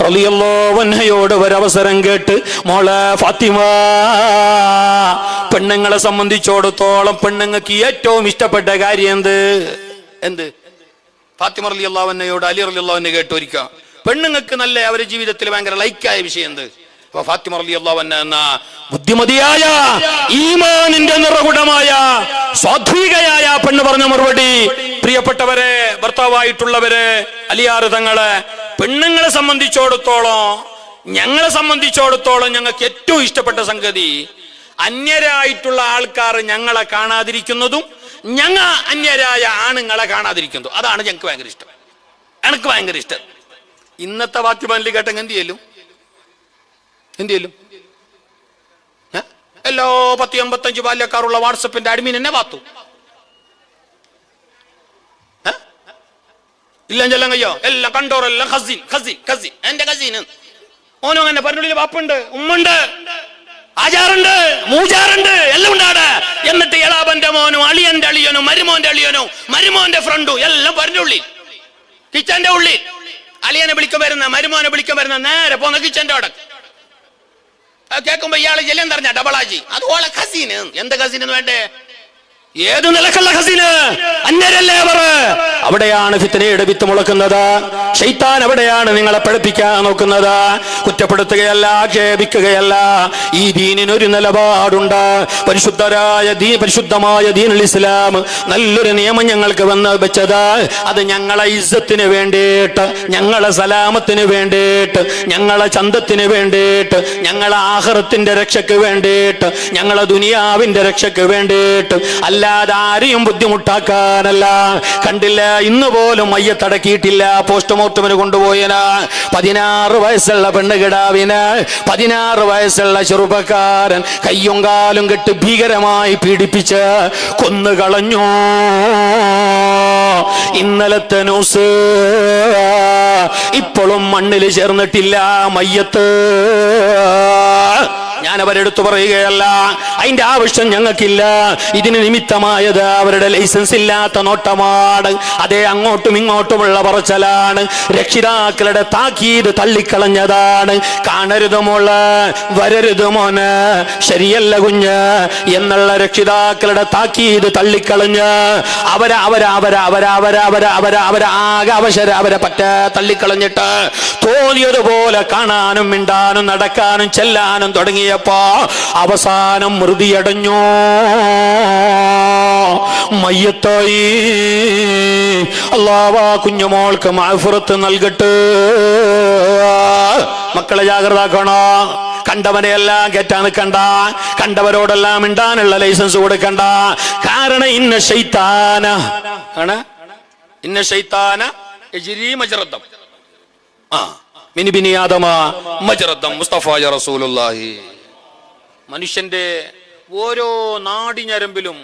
റളിയല്ലാഹു അൻഹയോട് ഒരവസരം കേട്ട്, മോളെ ഫാത്തിമ, പെണ്ണുങ്ങളെ സംബന്ധിച്ചിടത്തോളം പെണ്ണുങ്ങൾക്ക് ഏറ്റവും ഇഷ്ടപ്പെട്ട കാര്യം എന്ത്? ഫാത്തിമ റളിയല്ലാഹു അൻഹയോട് അലി റളിയല്ലാഹു അൻഹു കേട്ടോരിക്കാം. പെണ്ണുങ്ങൾക്ക് നല്ല അവരുടെ ജീവിതത്തിൽ ഭയങ്കര ലൈക്കായ വിഷയം എന്ത്? അപ്പൊ ഫാത്തിമ റളിയല്ലാഹു അൻഹ എന്ന ബുദ്ധിമതിയായ, ഈമാനിന്റെ നിറകുടമായ, സ്വാത്വികയായ പെണ്ണ് പറഞ്ഞ മറുപടി, പ്രിയപ്പെട്ടവരെ, ഭർത്താവായിട്ടുള്ളവരെ, അലിയാർ തങ്ങളെ, പെണ്ണുങ്ങളെ സംബന്ധിച്ചിടത്തോളം, ഞങ്ങളെ സംബന്ധിച്ചിടത്തോളം ഞങ്ങൾക്ക് ഏറ്റവും ഇഷ്ടപ്പെട്ട സംഗതി അന്യരായിട്ടുള്ള ആൾക്കാർ ഞങ്ങളെ കാണാതിരിക്കുന്നതും ഞങ്ങൾ അന്യരായ ആണുങ്ങളെ കാണാതിരിക്കുന്നതും. അതാണ് ഞങ്ങൾക്ക് ഭയങ്കര ഇഷ്ടം. എനിക്ക് ഭയങ്കര ഇഷ്ടം. ഇന്നത്തെ വാക്യമല്ലി കേട്ടെങ്കിൽ എന്ത് ചെയ്യലും എല്ലാ 10-85 ബാല്യക്കാരുള്ള വാട്സപ്പിന്റെ അഡ്മിൻ എന്നെ പാത്തു. ഇല്ല ചെല്ലാൻ കയ്യോ? എല്ലാം കണ്ടോറെല്ലാം കസിൻ കസിൻ കസിൻ, എന്റെ കസിന്. ഓനോ അങ്ങനെ പറഞ്ഞുള്ളിൽ വാപ്പുണ്ട്, ഉമ്മുണ്ട്, ആചാറുണ്ട്, മൂജാറുണ്ട്, എല്ലാം ഉണ്ടാടെ. എന്നിട്ട് എളാബന്റെ മോനും അളിയന്റെ അളിയനും മരുമോന്റെ അളിയനും മരുമോന്റെ ഫ്രണ്ടും എല്ലാം പറഞ്ഞുള്ളിൽ, കിച്ചന്റെ ഉള്ളിൽ. അളിയനെ വിളിക്കാൻ വരുന്ന, മരുമോനെ വിളിക്കാൻ വരുന്ന, നേരെ പോന്ന കിച്ചന്റെ അവിടെ. കേൾക്കുമ്പോ ഇയാള് ജലം പറഞ്ഞ ഡബിളാജി, അത് ഓളെ കസീന്. എന്ത് കസീനെന്ന് വേണ്ടേ? ഏത് നിലക്കുള്ള ഹസീന്? അന്യരല്ലേ അവർ? അവിടെയാണ് ഫിത്നയുടെ വിത്ത് മുളക്കുന്നത്. ശൈത്താൻ അവിടെയാണ് നിങ്ങളെ പഠിപ്പിക്കാൻ നോക്കുന്നത്. കുറ്റപ്പെടുത്തുകയല്ല, ആക്ഷേപിക്കുകയല്ല. ഈ ദീനിനൊരു നിലപാടുണ്ട്. പരിശുദ്ധമായ ദീനുൽ ഇസ്ലാം നല്ലൊരു നിയമം ഞങ്ങൾക്ക് വന്ന് വെച്ചത്, അത് ഞങ്ങളെ ഇസ്സത്തിന് വേണ്ടിയിട്ട്, ഞങ്ങളെ സലാമത്തിന് വേണ്ടിയിട്ട്, ഞങ്ങളെ ചന്തത്തിന് വേണ്ടിയിട്ട്, ഞങ്ങളെ ആഖിറത്തിന്റെ രക്ഷയ്ക്ക് വേണ്ടിയിട്ട്, ഞങ്ങളെ ദുനിയാവിന്റെ രക്ഷയ്ക്ക് വേണ്ടിയിട്ട്, അല്ലാതെ ആരെയും ബുദ്ധിമുട്ടാക്കാനല്ല. കണ്ടില്ല, ഇന്ന് പോലും മയ്യത്തടക്കിയിട്ടില്ല. പോസ്റ്റ്മോർട്ടമിന് കൊണ്ടുപോയന് 16 വയസ്സുള്ള പെണ്ണുകിടാവിന് 16 വയസ്സുള്ള ചെറുപ്പക്കാരൻ കയ്യും കാലും കെട്ട് ഭീകരമായി പീഡിപ്പിച്ച് കൊന്നുകളഞ്ഞു. ഇന്നലത്തെ ന്യൂസ് ഇപ്പോഴും മണ്ണിൽ ചേർന്നിട്ടില്ല മയ്യത്ത്. ഞാൻ അവരെടുത്തു പറയുകയല്ല, അതിന്റെ ആവശ്യം ഞങ്ങൾക്കില്ല. ഇതിന് നിമിത്തമായത് അവരുടെ ലൈസൻസ് ഇല്ലാത്ത നോട്ടമാണ്. അതേ, അങ്ങോട്ടും ഇങ്ങോട്ടുമുള്ള പറച്ചലാണ്. രക്ഷിതാക്കളുടെ താക്കീത് തള്ളിക്കളഞ്ഞതാണ്. കാണരുത് മോള്, വരരുത് മോന്, ശരിയല്ല കുഞ്ഞ് എന്നുള്ള രക്ഷിതാക്കളുടെ താക്കീത് തള്ളിക്കളഞ്ഞ് അവരെ പറ്റ തള്ളിക്കളഞ്ഞിട്ട് തോന്നിയതുപോലെ കാണാനും മിണ്ടാനും നടക്കാനും ചെല്ലാനും തുടങ്ങിയപ്പോ അവസാനം മൃതിയടഞ്ഞു, മയ്യത്തായി. അല്ലാഹു കുഞ്ഞുമോൾക്ക് മഅ്ഫിറത്ത് നൽകട്ടെ. മക്കളെ ജാഗ്രതാക്കണോ. കണ്ടവനെയെല്ലാം കയറ്റാൻ നിൽക്കണ്ട, കണ്ടവരോടെല്ലാം മിണ്ടാനുള്ള ലൈസൻസ് കൊടുക്കണ്ട. കാരണം ഇന്ന ശൈത്താന യജ്രി മജ്റദം മിൻ ബിനി ആദമ മജ്റദം മുസ്തഫായ റസൂലുള്ളാഹി. മനുഷ്യന്റെ ഓരോ നാടിഞരമ്പിലും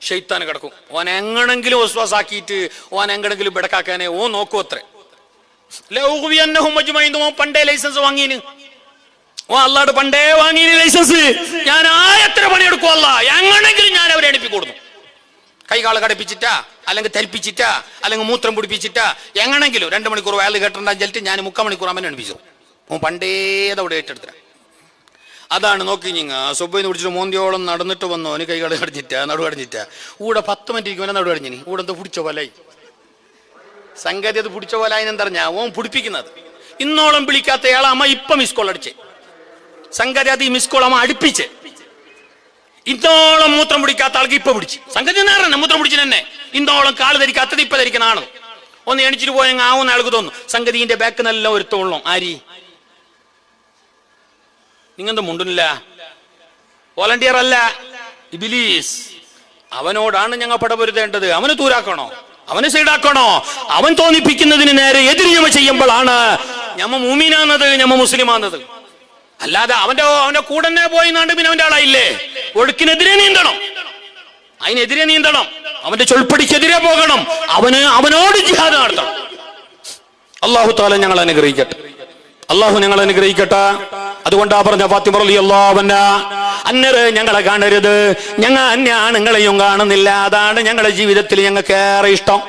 ശൈത്താൻ കിടക്കും. ഓൻ എങ്ങനെങ്കിലും വസ്വാസാക്കിയിട്ട് ഓൻ എങ്ങനെങ്കിലും ബെടക്കാക്കാനേ ഓ നോക്കൂ അത്രേ. പണ്ടേ ലൈസൻസ് വാങ്ങീന്, ഓ അല്ലാണ്ട് പണ്ടേ വാങ്ങീന് ലൈസൻസ്. ഞാൻ എത്ര പണിയെടുക്കും അല്ല, എങ്ങനെങ്കിലും ഞാൻ അവരെ എണിപ്പിക്കൊടുന്നു. കൈകാള് കടപ്പിച്ചിട്ടാ, അല്ലെങ്കിൽ തരിപ്പിച്ചിട്ടാ, അല്ലെങ്കിൽ മൂത്രം പിടിപ്പിച്ചിട്ടാ, എങ്ങനെങ്കിലും 2 മണിക്കൂർ വയൽ കേട്ടിട്ടുണ്ടാകും ചെല്ലിട്ട് ഞാൻ 3/4 മണിക്കൂർ അമ്മനെ എണിപ്പിച്ചു. പണ്ടേതവിടെ ഏറ്റെടുത്ത. അതാണ് നോക്കി നിങ്ങ സുബൈന്ന് പിടിച്ചിട്ട് മോന്തിയോളം നടന്നിട്ട് വന്നോ, അവന് കൈകാട് കടിഞ്ഞിട്ടാ, നടുവടഞ്ഞിട്ടാ. കൂടെ 10 മിനിറ്റ് ഇരിക്കും, നടുവടഞ്ഞിനി. കൂടെ എന്താ പിടിച്ച പോലായി സംഗതി. അത് പിടിച്ച പോലായി എന്തറിഞ്ഞാ ഓൻ പിടിപ്പിക്കുന്നത്. ഇന്നോളം വിളിക്കാത്തയാളെ അമ്മ ഇപ്പൊ മിസ് കോൾ അടിച്ചേ. സംഗതി അത് ഈ മിസ് കോൾ അമ്മ അടുപ്പിച്ച്. ഇന്നോളം മൂത്രം പിടിക്കാത്ത ആൾക്ക് ഇപ്പൊ പിടിച്ച്. സംഗതി നേരെ മൂത്രം പിടിച്ചു തന്നെ. ഇന്നോളം കാല് ധരിക്കാത്തത് ഇപ്പൊ ധരിക്കണാണ്. ഒന്ന് എണിച്ചിട്ട് പോയെങ്കിൽ ആവുന്ന ആൾക്ക് തോന്നും. സംഗതിന്റെ ബാക്ക് നല്ല ഒരുത്തോളം. ആരി നിങ്ങന്ത് മുണ്ടില്ല, വോളണ്ടിയർ അല്ല, ഇബ്ലീസ്. അവനോടാണ് ഞങ്ങൾ പടപൊരുതേണ്ടത്. അവന് തൂരാക്കണോ, അവന് സൈഡാക്കണോ? അവൻ തോന്നിപ്പിക്കുന്നതിന് നേരെ എതിര് ഞമ്മ ചെയ്യുമ്പോഴാണ് ഞമ്മ മൂമീനാന്നത്, ഞമ്മ മുസ്ലിമാന്നത്. അല്ലാതെ അവന്റെ കൂടെ തന്നെ പോയി നാണ്ട് പിന്നെ അവന്റെ ആളായില്ലേ. ഒഴുക്കിനെതിരെ നീന്തണം, അതിനെതിരെ നീന്തണം, അവന്റെ ചൊൽപ്പടിക്കെതിരെ പോകണം, അവനോട് ജിഹാദ് നടത്തണം. അല്ലാഹു തആല ഞങ്ങൾ അനുഗ്രഹിക്കട്ടെ. അള്ളാഹു ഞങ്ങൾ അനുഗ്രഹിക്കട്ടെ. അതുകൊണ്ടാ പറഞ്ഞ ഫാത്തിമ റളിയല്ലാഹു അൻഹാ, അന്യരെ ഞങ്ങളെ കാണരുത്, ഞങ്ങൾ അന്യ ആണുങ്ങളെയും കാണുന്നില്ല. അതാണ് ഞങ്ങളുടെ ജീവിതത്തിൽ ഞങ്ങൾക്ക് ഏറെ ഇഷ്ടം.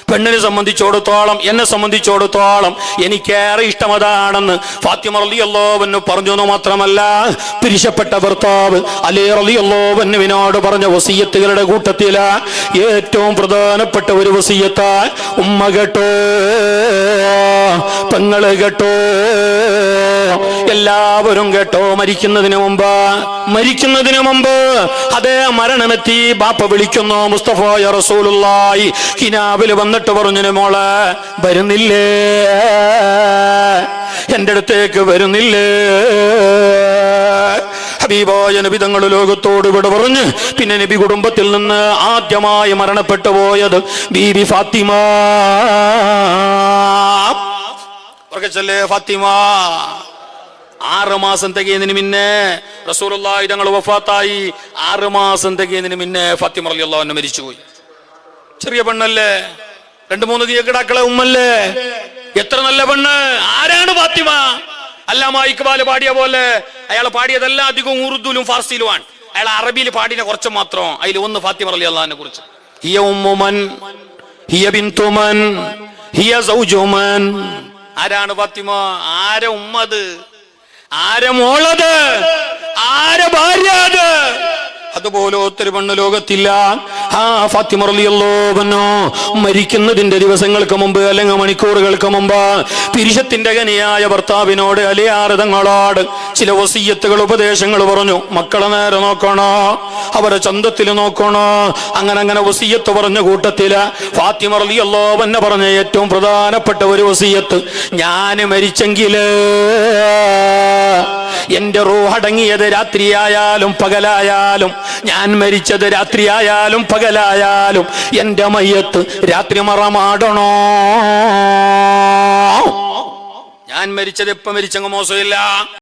പെണ്ണിനെ സംബന്ധിച്ചോടത്തോളം, എന്നെ സംബന്ധിച്ചോടത്തോളം എനിക്കേറെ ഇഷ്ടം അതാണെന്ന് ഫാത്തിമ റളിയല്ലാഹു അൻഹ പറഞ്ഞു. എന്ന് മാത്രമല്ല, പിരിശപ്പെട്ട ഭർത്താവ് അലി റളിയല്ലാഹു അൻഹുവിനോട് പറഞ്ഞ വസിയത്തുകളുടെ കൂട്ടത്തിൽ ഏറ്റവും പ്രധാനപ്പെട്ട ഒരു വസിയത്ത്, ഉമ്മ കേട്ടോ, പെങ്ങള് കേട്ടോ, എല്ലാവരും കേട്ടോ. മരിക്കുന്നതിന് മുമ്പ് അതേ മരണമെത്തി ബാപ്പ വിളിക്കുന്നു. മുസ്തഫായ റസൂലുള്ളാഹി കിനാബിൽ വന്നിട്ട് പറഞ്ഞു, മോളെ വരുന്നില്ലേ, എന്റെ അടുത്തേക്ക് വരുന്നില്ലേ? ഹബീബായ നബി തങ്ങൾ ലോകത്തോട് വിട പറഞ്ഞ് പിന്നെ നബി കുടുംബത്തിൽ നിന്ന് ആദ്യമായി മരണപ്പെട്ടു പോയത് ബീബി ഫാത്തിമ. ഫാത്തിമ 6 മാസം തികയുന്നതിന് മുന്നേ റസൂലുള്ളാഹി തങ്ങൾ വഫാത്തായി. 6 മാസം തികയുന്നതിന് മുന്നേ ഫാത്തിമ റളിയല്ലാഹു അൻഹ മരിച്ചുപോയി. ചെറിയ പെണ്ണല്ലേ, 2-3 കിടാക്കളെ ഉമ്മല്ലേ, എത്ര നല്ല പെണ്ണ്. ആരാണ് ഫാത്തിമ? അല്ലാമ ഇക്ബാൽ പാടിയ പോലെ അയാൾ പാടിയതെല്ലാം അധികവും ഉറുദുലും ഫാർസിയിലുമാണ്. അയാൾ അറബിയിൽ പാടിയ കുറച്ച് മാത്രം. അതിൽ ഒന്ന് ഫാത്തിമ റളിയല്ലാഹുവിനെ കുറിച്ച്. ഹിയ ഉമ്മുമൻ ഹിയ ബിന്തുമൻ ഹിയ സൗജുമൻ. ആരാണ് ഫാത്തിമ? ആരെ ഉമ്മത്? ആരെ മോളത്? ആരെ ഭാര്യ അത്? അതുപോലെ ഒത്തിരി പെണ്ണ് ലോകത്തില്ല. ഫാത്തിമ റളിയല്ലാഹു അൻഹാ മരിക്കുന്നതിന്റെ ദിവസങ്ങൾക്ക് മുമ്പ് അല്ലെങ്കിൽ മണിക്കൂറുകൾക്ക് മുമ്പ് പിരിശത്തിന്റെ കനിയായ ഭർത്താവിനോട് അലിയാർ തങ്ങളോട് ചില വസിയ്യത്തുകൾ, ഉപദേശങ്ങൾ പറഞ്ഞു. മക്കളെ നേരെ നോക്കണോ, അവരെ ചന്തത്തിൽ നോക്കണോ, അങ്ങനെ വസിയ്യത്ത് പറഞ്ഞ കൂട്ടത്തില് ഫാത്തിമ റളിയല്ലാഹു അൻഹ പറഞ്ഞ ഏറ്റവും പ്രധാനപ്പെട്ട ഒരു വസിയ്യത്ത്, ഞാൻ മരിച്ചെങ്കില് എന്റെ റൂഹ് അടങ്ങിയത് രാത്രിയായാലും പകലായാലും, ഞാൻ മരിച്ചത് രാത്രിയായാലും പകലായാലും എന്റെ മയ്യത്ത് രാത്രി മറമാടണോ. ഞാൻ മരിച്ചത് എപ്പോ മരിച്ചങ്ങ് മോശമില്ല.